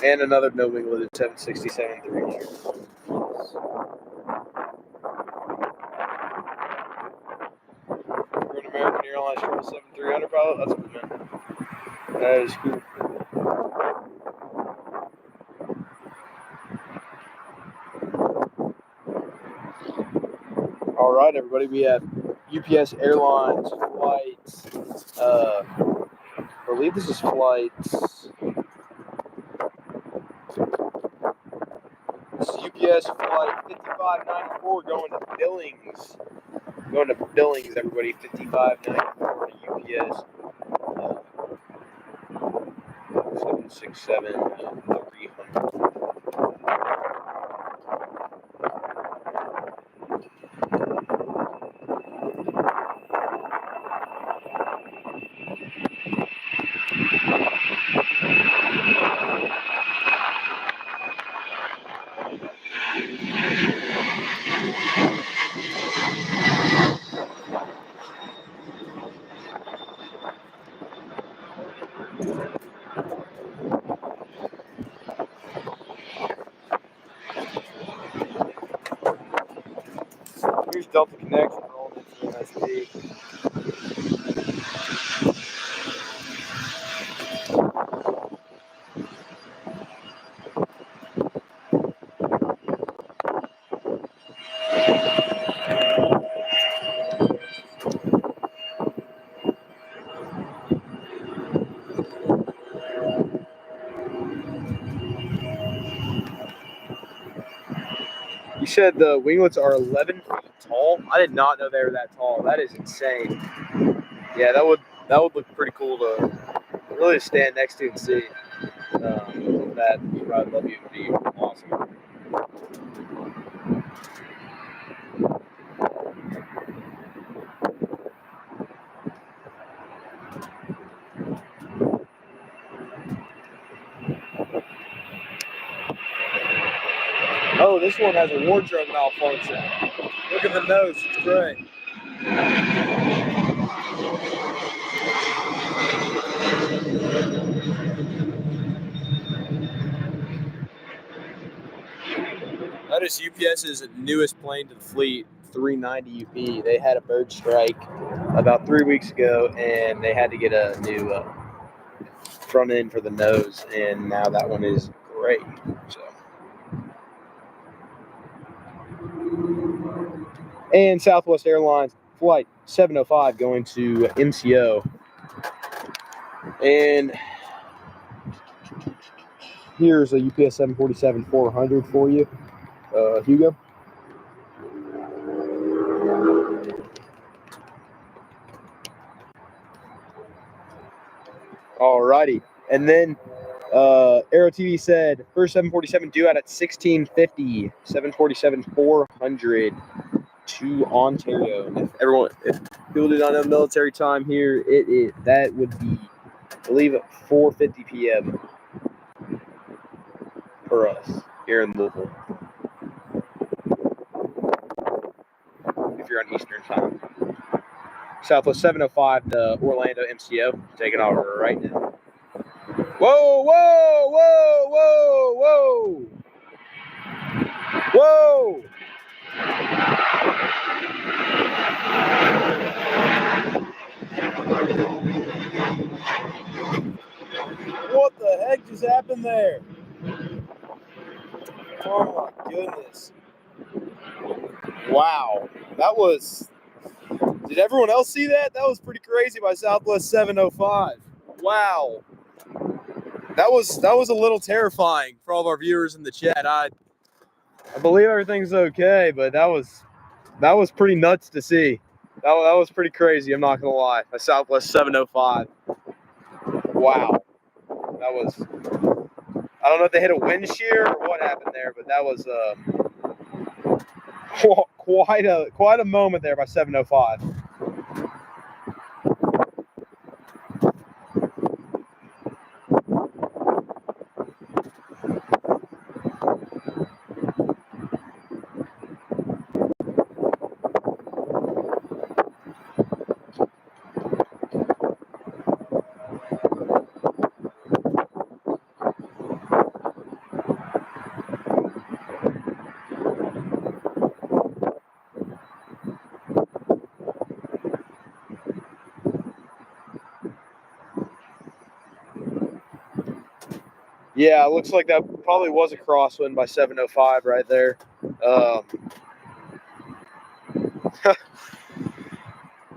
And another no winglet at 767-300. You're an American Airlines 777-300 pilot? That's cool, man. That is cool. All right, everybody, we have UPS Airlines flights. I believe this is flight. This is UPS flight 5594 going to Billings. Everybody. 5594 to UPS. 767-300. Delta connection rolling into MSP. You said the winglets are 11 feet tall? I did not know they were that tall. That is insane. Yeah, that would look pretty cool to really stand next to and see. That I love you would be awesome. Oh, this one has a wardrobe malfunction. Look at the nose, it's great. That is UPS's newest plane to the fleet, 390 UP. They had a bird strike about 3 weeks ago, and they had to get a new front end for the nose, and now that one is great. So. And Southwest Airlines flight 705 going to MCO. And here's a UPS 747-400 for you, Hugo. Alrighty. And then Aero TV said first 747 due out at 1650, 747-400 to Ontario. If people do not have military time here, that would be, I believe, at 4:50 p.m. for us here in Louisville. If you're on Eastern time. Southwest 705 to Orlando MCO, taking off right now. Whoa, whoa, whoa, whoa, whoa. Whoa. What the heck just happened there? Oh my goodness. Wow. That was... Did everyone else see that? That was pretty crazy by Southwest 705. Wow. That was a little terrifying for all of our viewers in the chat. I believe everything's okay, but that was pretty nuts to see. That was pretty crazy, I'm not gonna lie. By Southwest 705. Wow. That was, I don't know if they hit a wind shear or what happened there, but that was quite a moment there by 705. Yeah, it looks like that probably was a crosswind by 705 right there.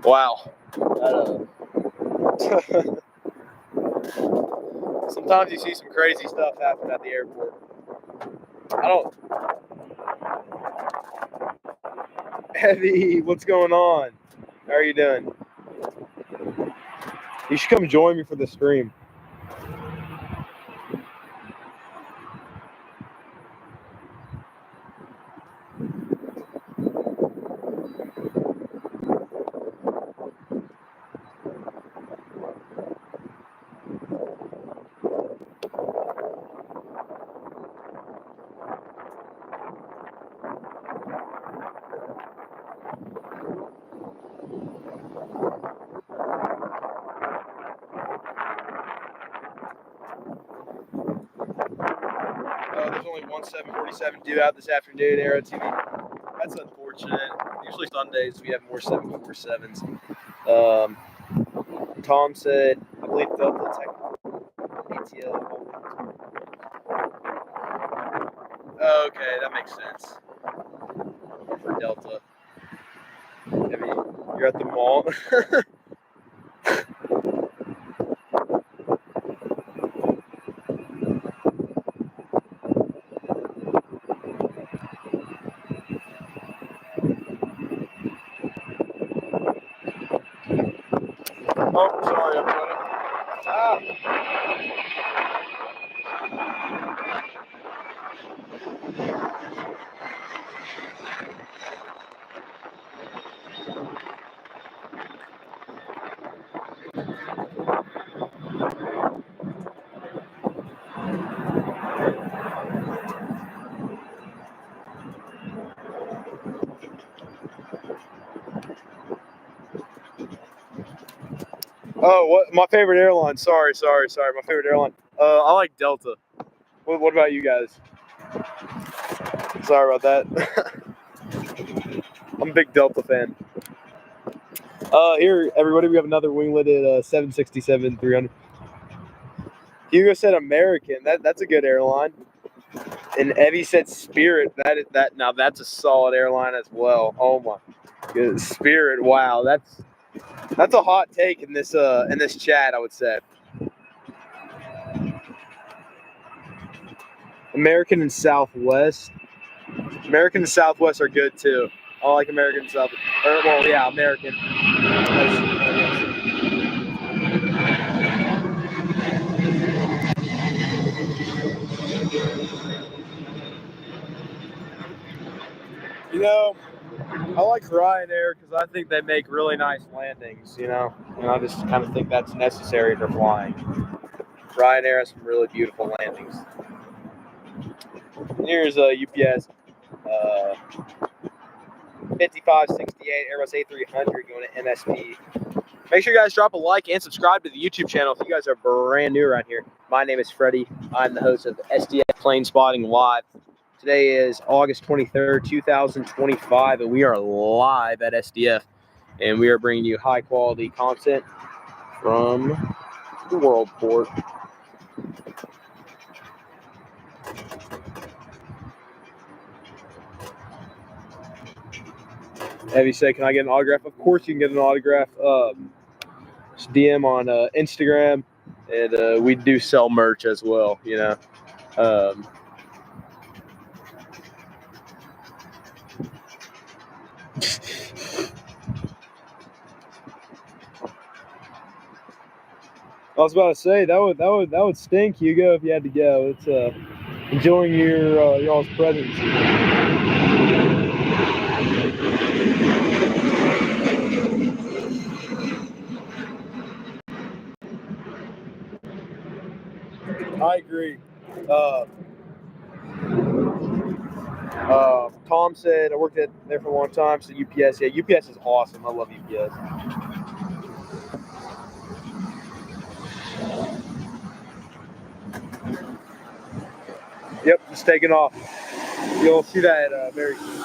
Wow. Sometimes you see some crazy stuff happen at the airport. Heavy, what's going on? How are you doing? You should come join me for the stream. There's only one 747 due out this afternoon, Aero TV. That's unfortunate. Usually Sundays we have more 747s. Tom said, I believe Delta ATL. Okay, that makes sense. For Delta. You're at the mall. Oh, sorry, everybody. Ah. Oh, what? My favorite airline. Sorry. My favorite airline. I like Delta. What about you guys? Sorry about that. I'm a big Delta fan. Here, everybody, we have another wingleted 767-300. Hugo said American. That's a good airline. And Evie said Spirit. Now that's a solid airline as well. Oh my good Spirit. Wow, that's a hot take in this chat, I would say. American and Southwest. American and Southwest are good too. I like American and Southwest. Well, yeah, American. You know, I like Ryanair because I think they make really nice landings. You know, and I just kind of think that's necessary for flying. Ryanair has some really beautiful landings. Here's a UPS 5568 Airbus A300 going to MSP. Make sure you guys drop a like and subscribe to the YouTube channel if you guys are brand new around here. My name is Freddie. I'm the host of SDF Planespotting Live. Today is August 23rd, 2025, and we are live at SDF, and we are bringing you high-quality content from the World Port. Evie said, can I get an autograph? Of course you can get an autograph. Just DM on Instagram, and we do sell merch as well, you know. I was about to say that would stink, Hugo, if you had to go. It's enjoying your y'all's presence. I agree. Tom said I worked there for a long time. So UPS, yeah, UPS is awesome. I love UPS. Yep, just taking off. You'll see that very soon.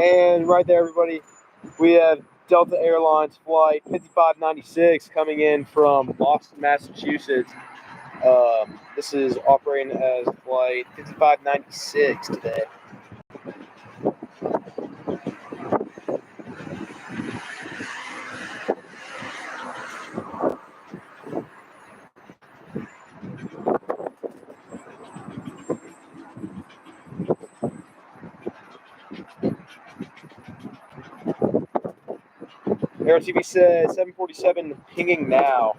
And right there, everybody, we have Delta Airlines flight 5596 coming in from Boston, Massachusetts. This is operating as flight 5596 today. Air TV says 747 pinging now.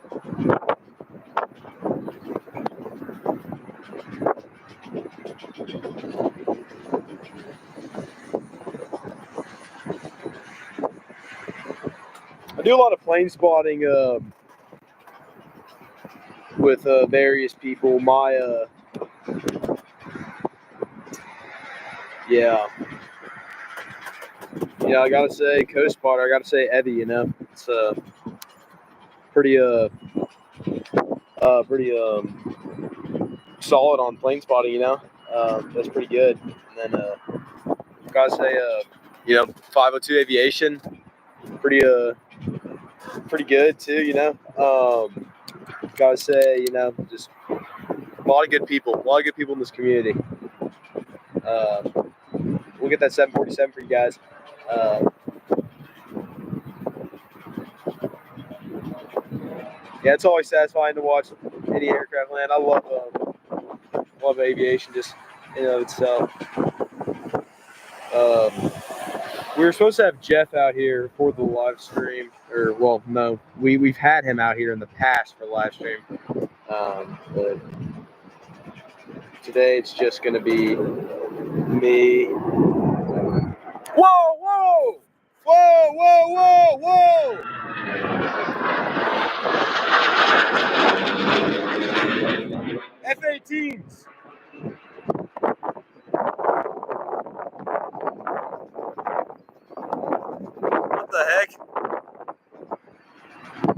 I do a lot of plane spotting with various people. Yeah, I gotta say, co-spotter. I gotta say, Evie. You know, it's pretty Pretty solid on plane spotting, you know. That's pretty good. And then gotta say, you know, 502 Aviation, pretty good too, you know. Gotta say, you know, just a lot of good people in this community. We'll get that 747 for you guys. Yeah, it's always satisfying to watch any aircraft land. I love aviation just in and of itself. We were supposed to have Jeff out here for the live stream, or well, no, we've had him out here in the past for live stream, but today it's just gonna be me. Whoa, whoa, whoa, whoa, whoa, whoa! F-18s. What the heck?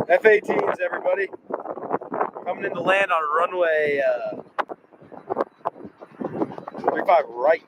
F-18s, everybody. Coming in to land on runway 35 right.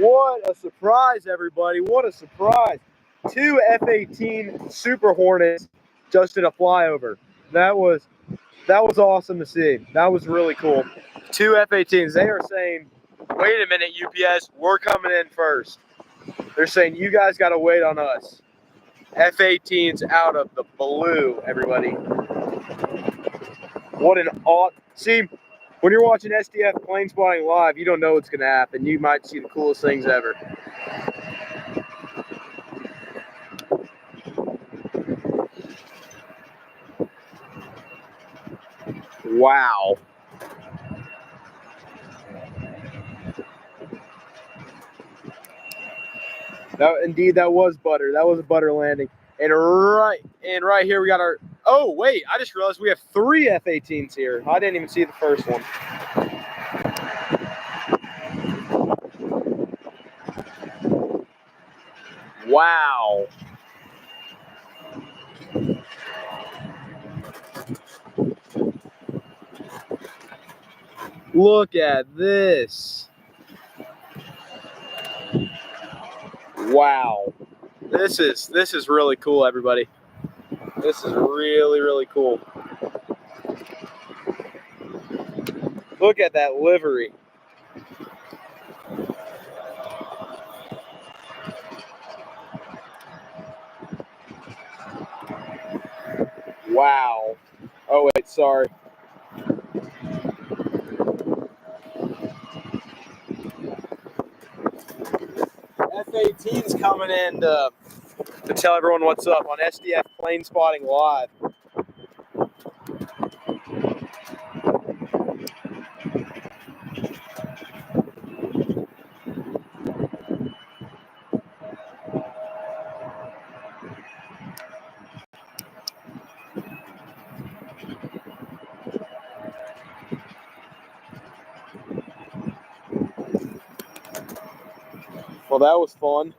What a surprise, everybody. What a surprise. 2 F-18 Super Hornets just in a flyover. That was awesome to see. That was really cool. 2 F-18s. They are saying, wait a minute, UPS, we're coming in first. They're saying, you guys got to wait on us. F-18s out of the blue, everybody. What an awesome. See, when you're watching SDF plane spotting live, you don't know what's going to happen. You might see the coolest things ever. Wow. Indeed, that was butter. That was a butter landing. And right here we got our. Oh wait, I just realized we have 3 F-18s here. I didn't even see the first one. Wow. Look at this. Wow. This is really cool, everybody. This is really cool. Look at that livery. Wow. Oh wait, sorry. F-18's coming in to tell everyone what's up on SDF Plane Spotting Live. Well, that was fun.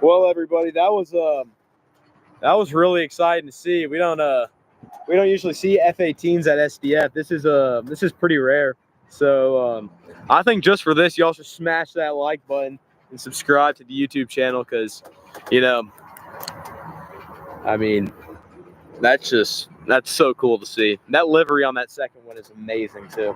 Well, everybody, that was really exciting to see. We don't we don't usually see F-18s at SDF. This is pretty rare. So I think just for this, y'all should smash that like button and subscribe to the YouTube channel, because, you know, I mean, that's so cool to see. That livery on that second one is amazing too.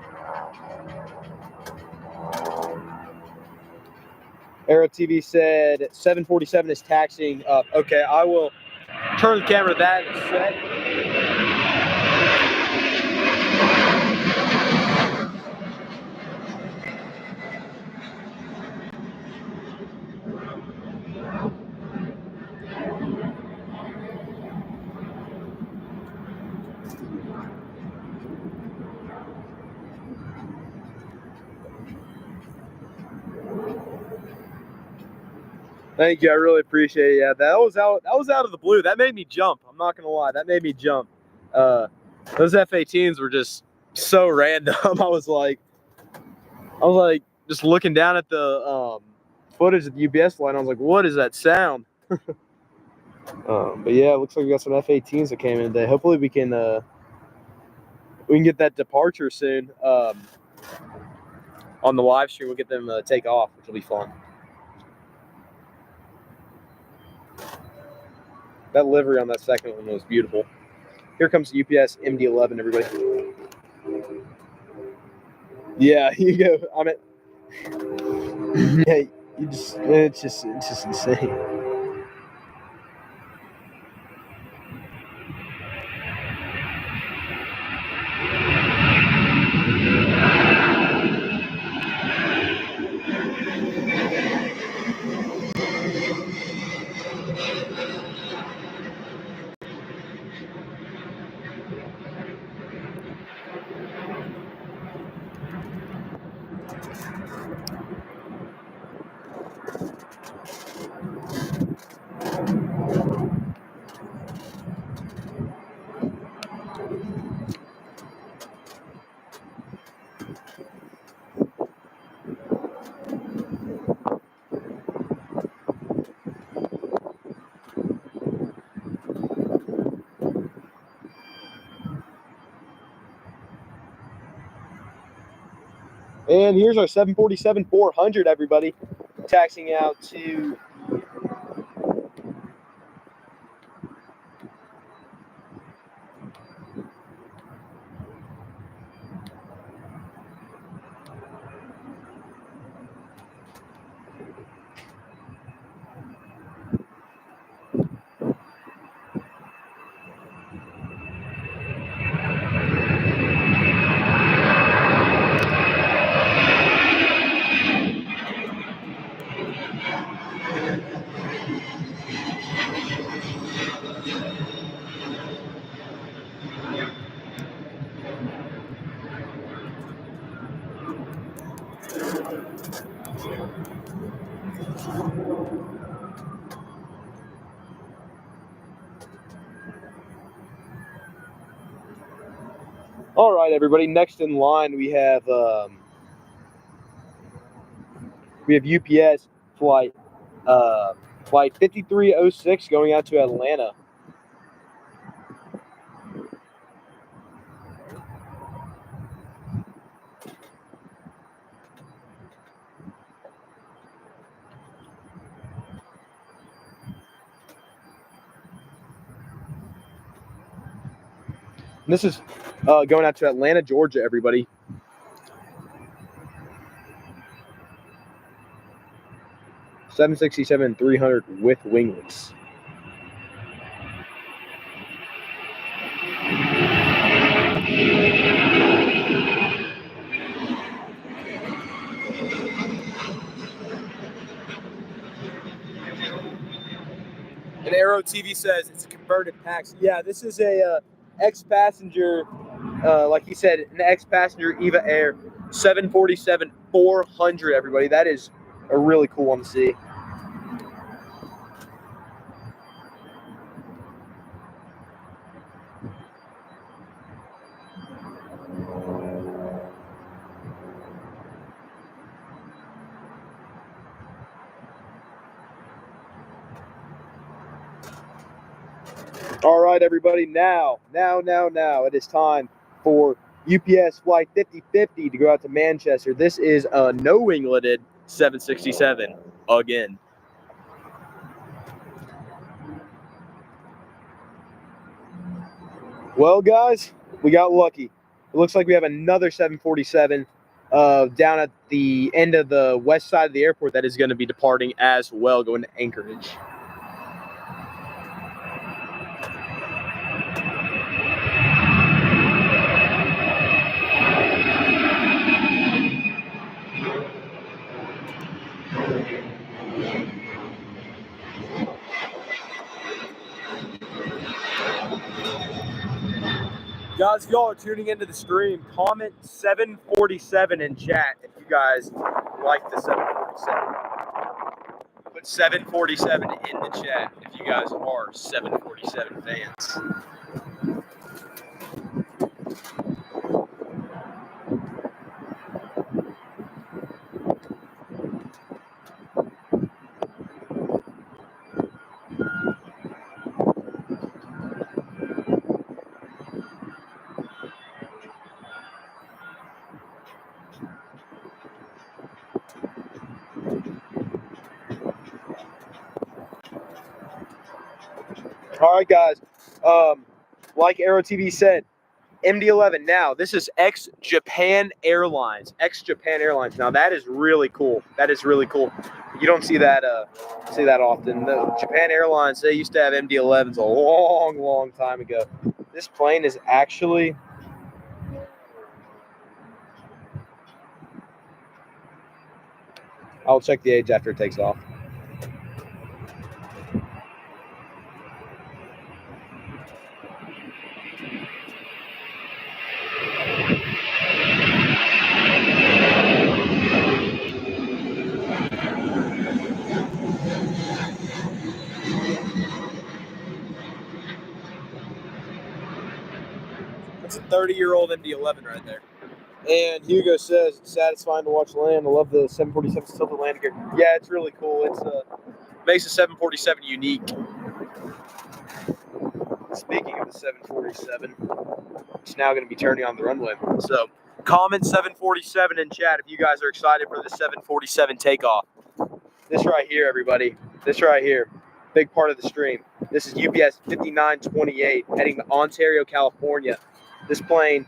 Aero TV said 747 is taxiing up. Okay, I will turn the camera to that in a sec. Thank you, I really appreciate it. Yeah, that was out of the blue. That made me jump. I'm not gonna lie, that made me jump. Those F-18s were just so random. I was like just looking down at the footage of the UBS line. I was like, what is that sound? But yeah, it looks like we got some F-18s that came in today. Hopefully we can get that departure soon. On the live stream, we'll get them take off, which will be fun. That livery on that second one was beautiful. Here comes the UPS MD-11, everybody. Yeah, you go. I mean, yeah, it's just insane. And here's our 747-400, everybody, taxiing out to All right, everybody. Next in line, we have UPS flight 5306 going out to Atlanta. And this is going out to Atlanta, Georgia, everybody. $767-300 with winglets. And Aero TV says it's a converted taxi. Yeah, this is a ex-passenger, like he said, an ex-passenger Eva Air 747-400, everybody. That is a really cool one to see. All right, everybody, now, it is time for UPS Flight 5050 to go out to Manchester. This is a New Englanded 767 again. Well, guys, we got lucky. It looks like we have another 747 down at the end of the west side of the airport that is going to be departing as well, going to Anchorage. Guys, if y'all are tuning into the stream, comment 747 in chat if you guys like the 747. Put 747 in the chat if you guys are 747 fans. All right, guys. Like Aero TV said, MD-11. Now, this is ex-Japan Airlines. Ex-Japan Airlines. Now, that is really cool. That is really cool. You don't see that often. The Japan Airlines, they used to have MD-11s a long, long time ago. This plane is actually... I'll check the age after it takes off. That's a 30-year-old MD-11 right there. And Hugo says, it's satisfying to watch land. I love the 747 tilted landing gear. Yeah, it's really cool. It's makes the 747 unique. Speaking of the 747, it's now going to be turning on the runway. So comment 747 in chat if you guys are excited for the 747 takeoff. This right here, everybody. This right here. Big part of the stream. This is UPS 5928 heading to Ontario, California. This plane,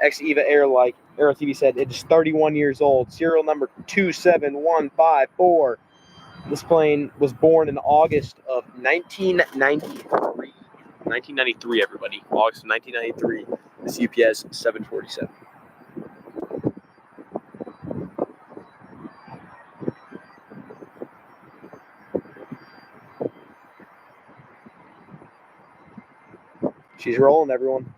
ex-EVA Aero TV said, it is 31 years old. Serial number 27154. This plane was born in August of 1993. 1993, everybody. August of 1993. This UPS 747. She's rolling, everyone.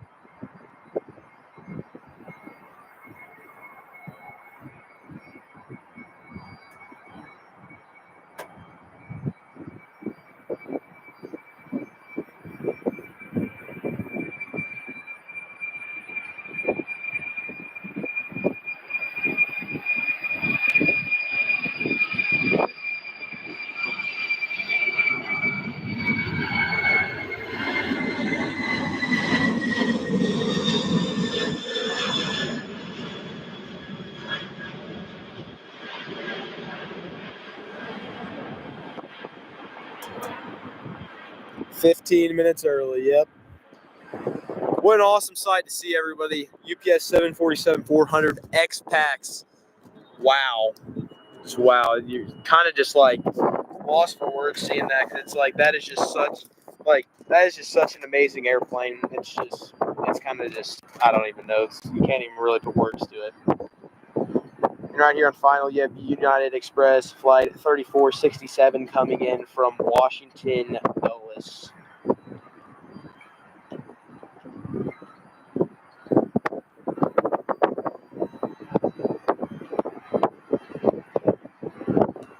"15 minutes early, yep." What an awesome sight to see, everybody. UPS 747-400 X-Packs. Wow. Just wow. You're kind of just like lost for words seeing that, because it's like that is just such an amazing airplane. It's kind of just, I don't even know. You can't even really put words to it. And right here on final, you have United Express Flight 3467 coming in from Washington Dulles.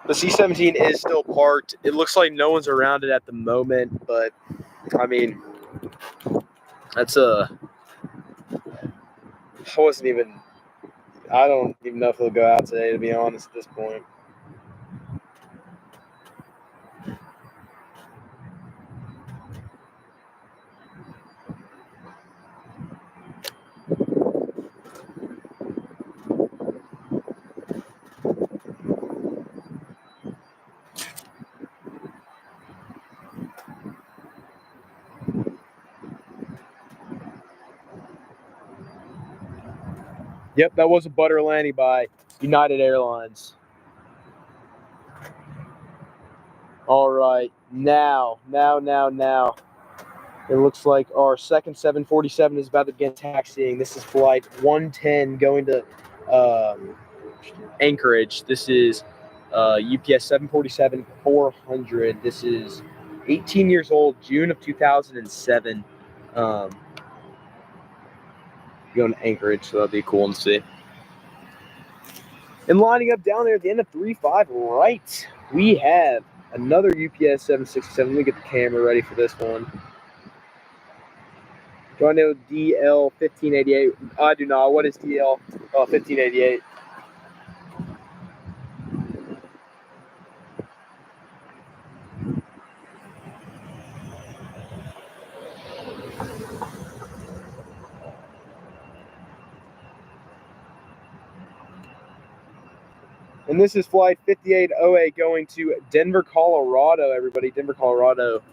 The C-17 is still parked. It looks like no one's around it at the moment, but I mean, that's I don't even know if it'll go out today, to be honest, at this point. Yep, that was a butter landing by United Airlines. All right, now. It looks like our second 747 is about to begin taxiing. This is flight 110 going to Anchorage. This is UPS 747-400. This is 18 years old, June of 2007. Going to Anchorage, so that'll be cool to see. And lining up down there at the end of 3-5 right, we have another UPS 767. Let me get the camera ready for this one. Do I know DL 1588? I do not. What is DL 1588? And this is flight 5808 going to Denver, Colorado, everybody. Denver, Colorado.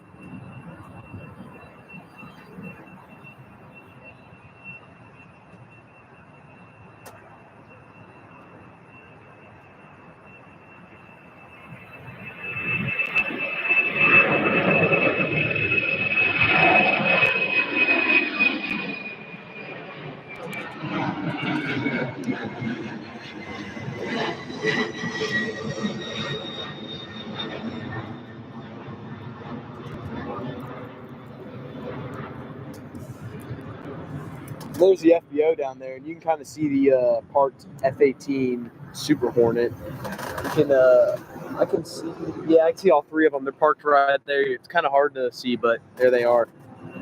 There's the FBO down there, and you can kind of see the parked F-18 Super Hornet. You can, I can see all three of them. They're parked right there. It's kind of hard to see, but there they are.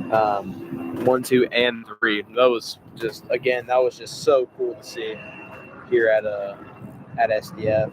1, 2, and 3. That was just so cool to see here at SDF.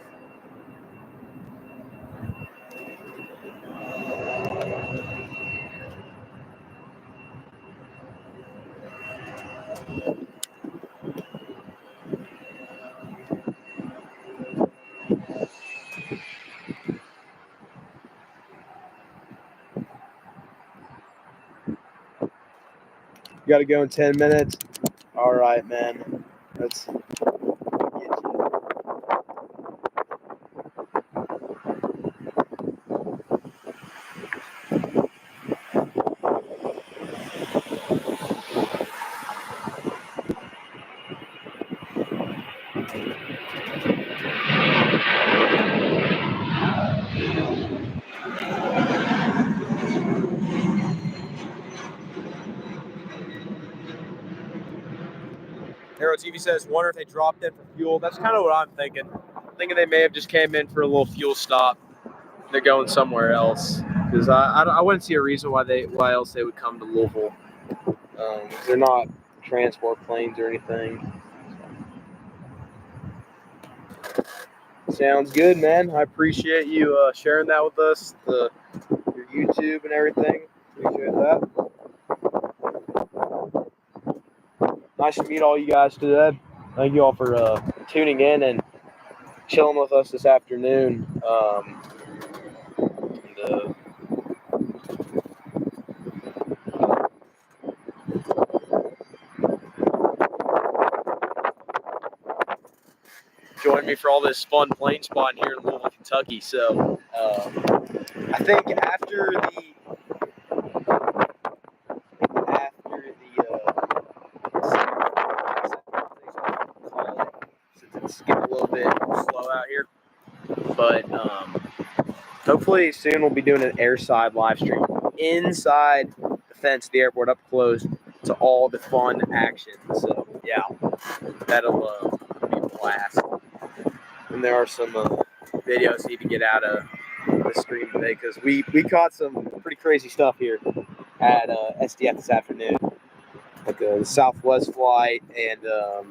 You got to go in 10 minutes. All right, man. Let's get you. Aero TV says, wonder if they dropped in for fuel. That's kind of what I'm thinking. I'm thinking they may have just came in for a little fuel stop. They're going somewhere else. Because I wouldn't see a reason why else they would come to Louisville. They're not transport planes or anything. Sounds good, man. I appreciate you sharing that with us, your YouTube and everything. Appreciate that. Nice to meet all you guys today. Thank you all for tuning in and chilling with us this afternoon. Join me for all this fun plane spotting here in Louisville, Kentucky. So I think after the since it's getting a little bit slow out here, but hopefully soon we'll be doing an airside live stream inside the fence of the airport, up close to all the fun action. So yeah, that'll be a blast. And there are some videos need to get out of the stream today because we caught some pretty crazy stuff here at SDF this afternoon, like the Southwest flight and of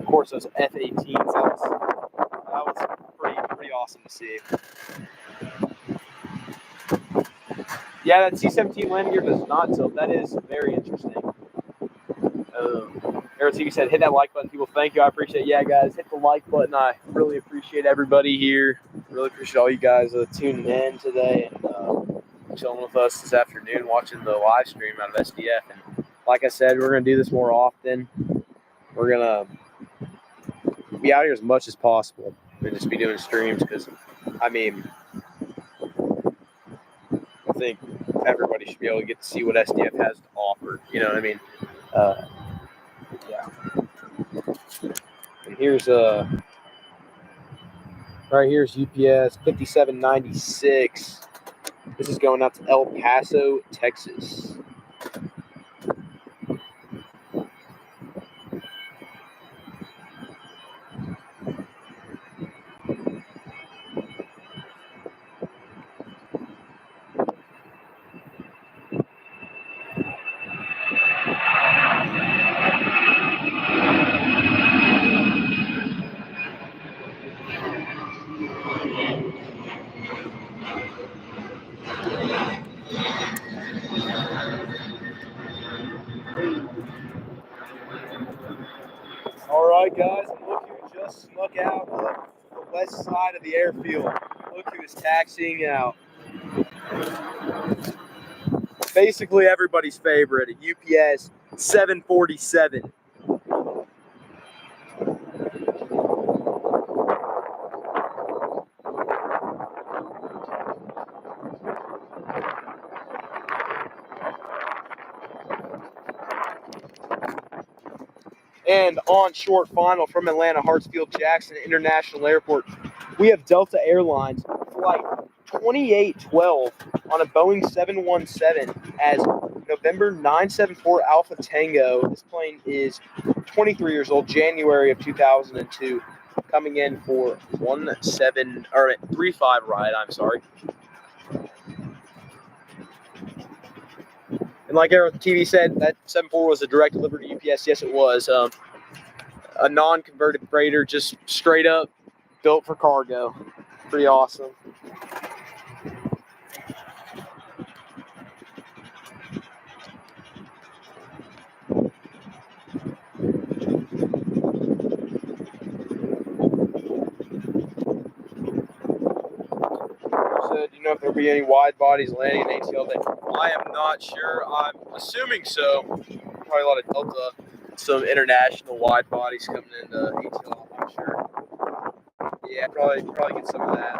course those F-18s. That was pretty awesome to see. Yeah, that C-17 landing gear does not tilt. That is very interesting. Aero TV said, hit that like button, people. Thank you. I appreciate it. Yeah, guys, hit the like button. I really appreciate everybody here. Really appreciate all you guys tuning in today and chilling with us this afternoon, watching the live stream out of SDF. And like I said, we're going to do this more often. We're going to be out here as much as possible and just be doing streams because, I mean, I think everybody should be able to get to see what SDF has to offer. You know what I mean? Yeah. And here's right here's UPS 5796. This is going out to El Paso, Texas. All right, guys, and look who just snuck out of the west side of the airfield. Look who is taxiing out. Basically everybody's favorite, a UPS 747. And on short final from Atlanta Hartsfield-Jackson International Airport, we have Delta Airlines flight 2812 on a Boeing 717 as November 974 Alpha Tango. This plane is 23 years old, January of 2002, coming in for 35 ride. I'm sorry. And like Aero TV said, that 74 was a direct delivery to UPS. Yes, it was. A non-converted freighter, just straight up built for cargo. Pretty awesome. Do you know if there'll be any wide bodies landing in ATL Day? I am not sure. I'm assuming so. Probably a lot of Delta, some international wide bodies coming into ATL. I'm not sure. Yeah, probably get some of that.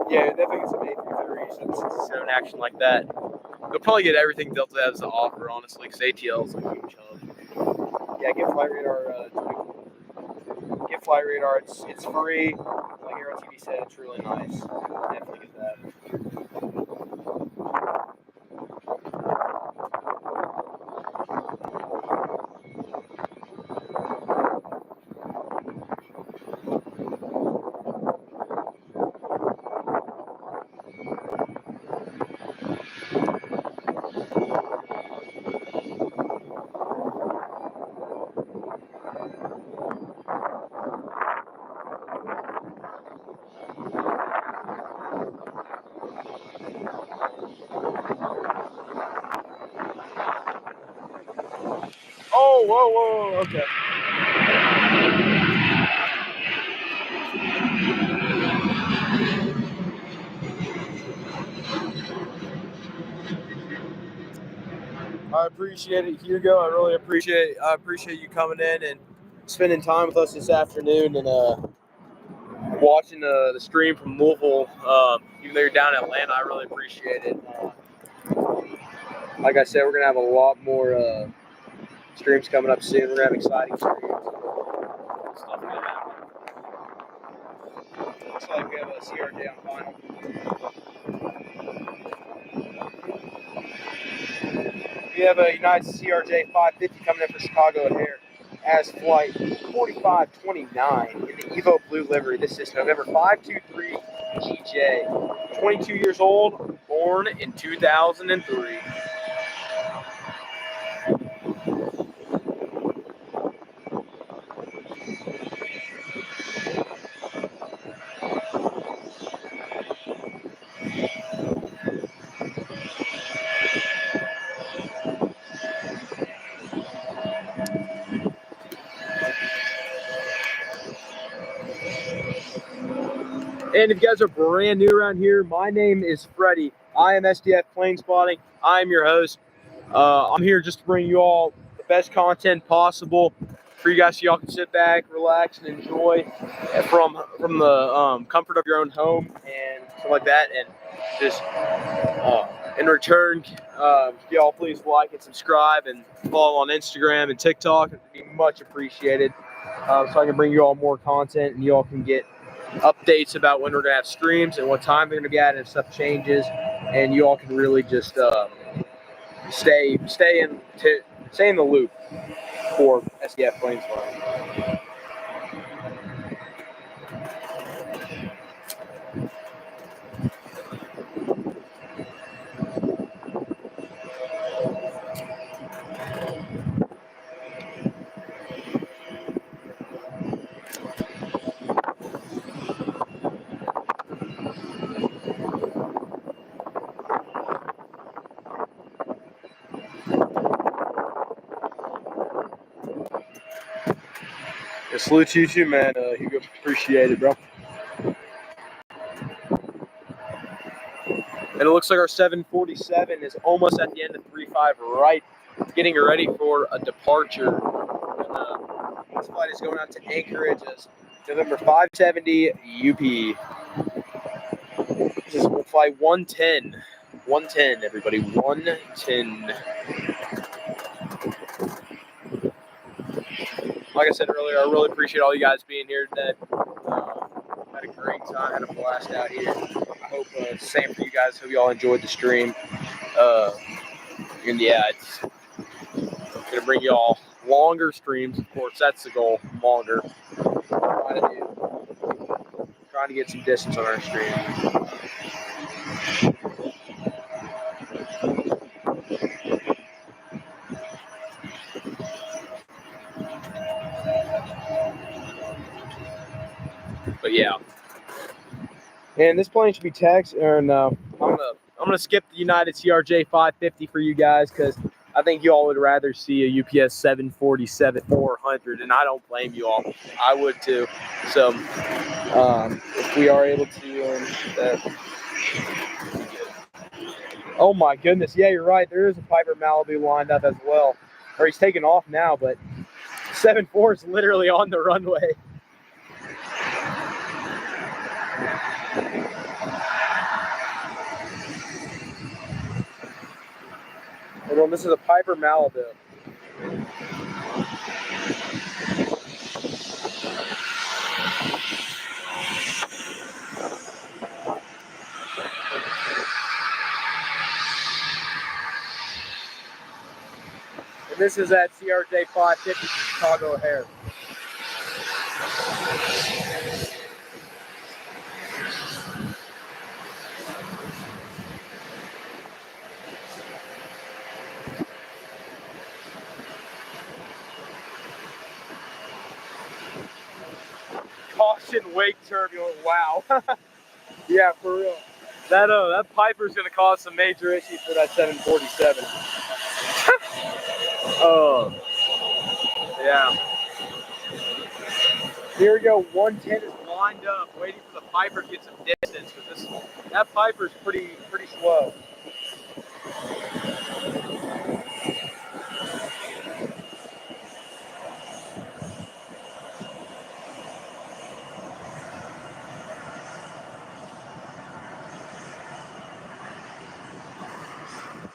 Yeah, definitely get some A330s and 67 action like that. You'll probably get everything Delta has to offer, honestly, because ATL is a huge hub. Yeah, get Flight Radar. Get Flight Radar. It's free. Like Aero TV said, it's really nice. Definitely get that. Oh, whoa, okay. I appreciate it, Hugo. I really appreciate you coming in and spending time with us this afternoon and watching the stream from Louisville. Even though you're down in Atlanta, I really appreciate it. Like I said, we're gonna have a lot more streams coming up soon. We're gonna have exciting streams. Stuff gonna happen. Looks like we have a CRJ on final. We have a United CRJ 550 coming in for Chicago O'Hare as flight 4529 in the Evo Blue livery. This is November 523 GJ. 22 years old, born in 2003. And if you guys are brand new around here, my name is Freddie. I am SDF Planespotting. I am your host. I'm here just to bring you all the best content possible for you guys, so y'all can sit back, relax, and enjoy from the comfort of your own home and stuff like that. And just in return, y'all please like and subscribe and follow on Instagram and TikTok. It'd be much appreciated, so I can bring you all more content and you all can get updates about when we're gonna have streams and what time they're gonna be at, and if stuff changes, and you all can really just stay in the loop for SDF Planespotting. Salute you too, man. Hugo, appreciate it, bro. And it looks like our 747 is almost at the end of 3-5, right? Getting ready for a departure. And, this flight is going out to Anchorage as November 570 UP. This is flight 110. 110, everybody. 110. Like I said earlier, I really appreciate all you guys being here today. Had a great time, had a blast out here. I hope it's the same for you guys. Hope you all enjoyed the stream. And yeah, it's gonna bring you all longer streams. Of course, that's the goal. Longer. Trying to get some distance on our stream. But yeah. And this plane should be taxed, or no? I'm gonna skip the United CRJ 550 for you guys because I think you all would rather see a UPS 747 400, and I don't blame you all. I would too. So if we are able to, oh my goodness, yeah, you're right. There is a Piper Malibu lined up as well, or he's taking off now, but 7-4 is literally on the runway. Hold on, this is a Piper Malibu. And this is at CRJ 550 Chicago O'Hare. Caution, wake turbulent. Wow. Yeah, for real. That Piper's gonna cause some major issues for that 747. Oh, yeah. Here we go. 110 is lined up, waiting for the Piper to get some distance. Because that Piper's pretty slow.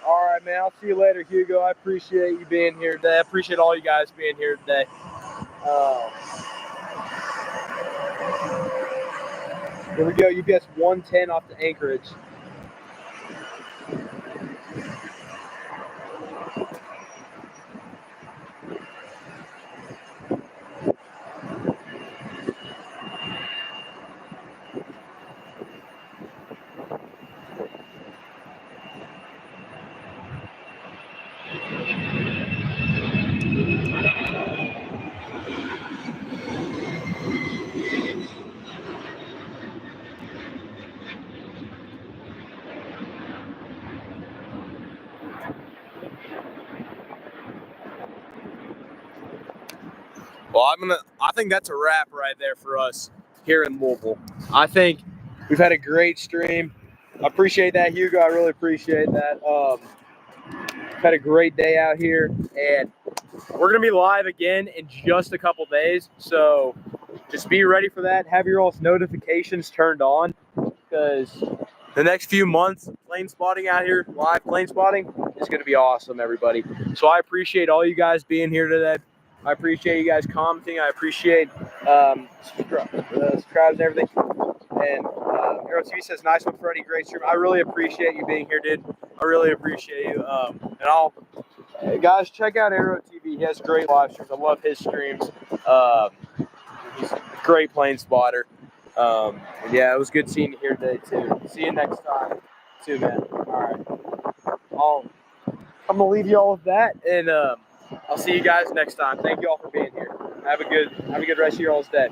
All right, man. I'll see you later, Hugo. I appreciate you being here today. I appreciate all you guys being here today. Here we go. UPS 110 off to Anchorage. Well, I think that's a wrap right there for us here in Louisville. I think we've had a great stream. I appreciate that, Hugo. I really appreciate that. Had a great day out here, and we're gonna be live again in just a couple days. So just be ready for that. Have your all's notifications turned on, because the next few months, plane spotting out here, live plane spotting, is gonna be awesome, everybody. So I appreciate all you guys being here today. I appreciate you guys commenting. I appreciate subscribes and everything. And Arrow TV says, nice one, Freddie. Great stream. I really appreciate you being here, dude. I really appreciate you. Guys, check out Arrow TV. He has great live streams. I love his streams. He's a great plane spotter. Yeah, it was good seeing you here today, too. See you next time, too, man. All right. I'm going to leave you all with that, and I'll see you guys next time. Thank you all for being here. Have a good rest of your all's day.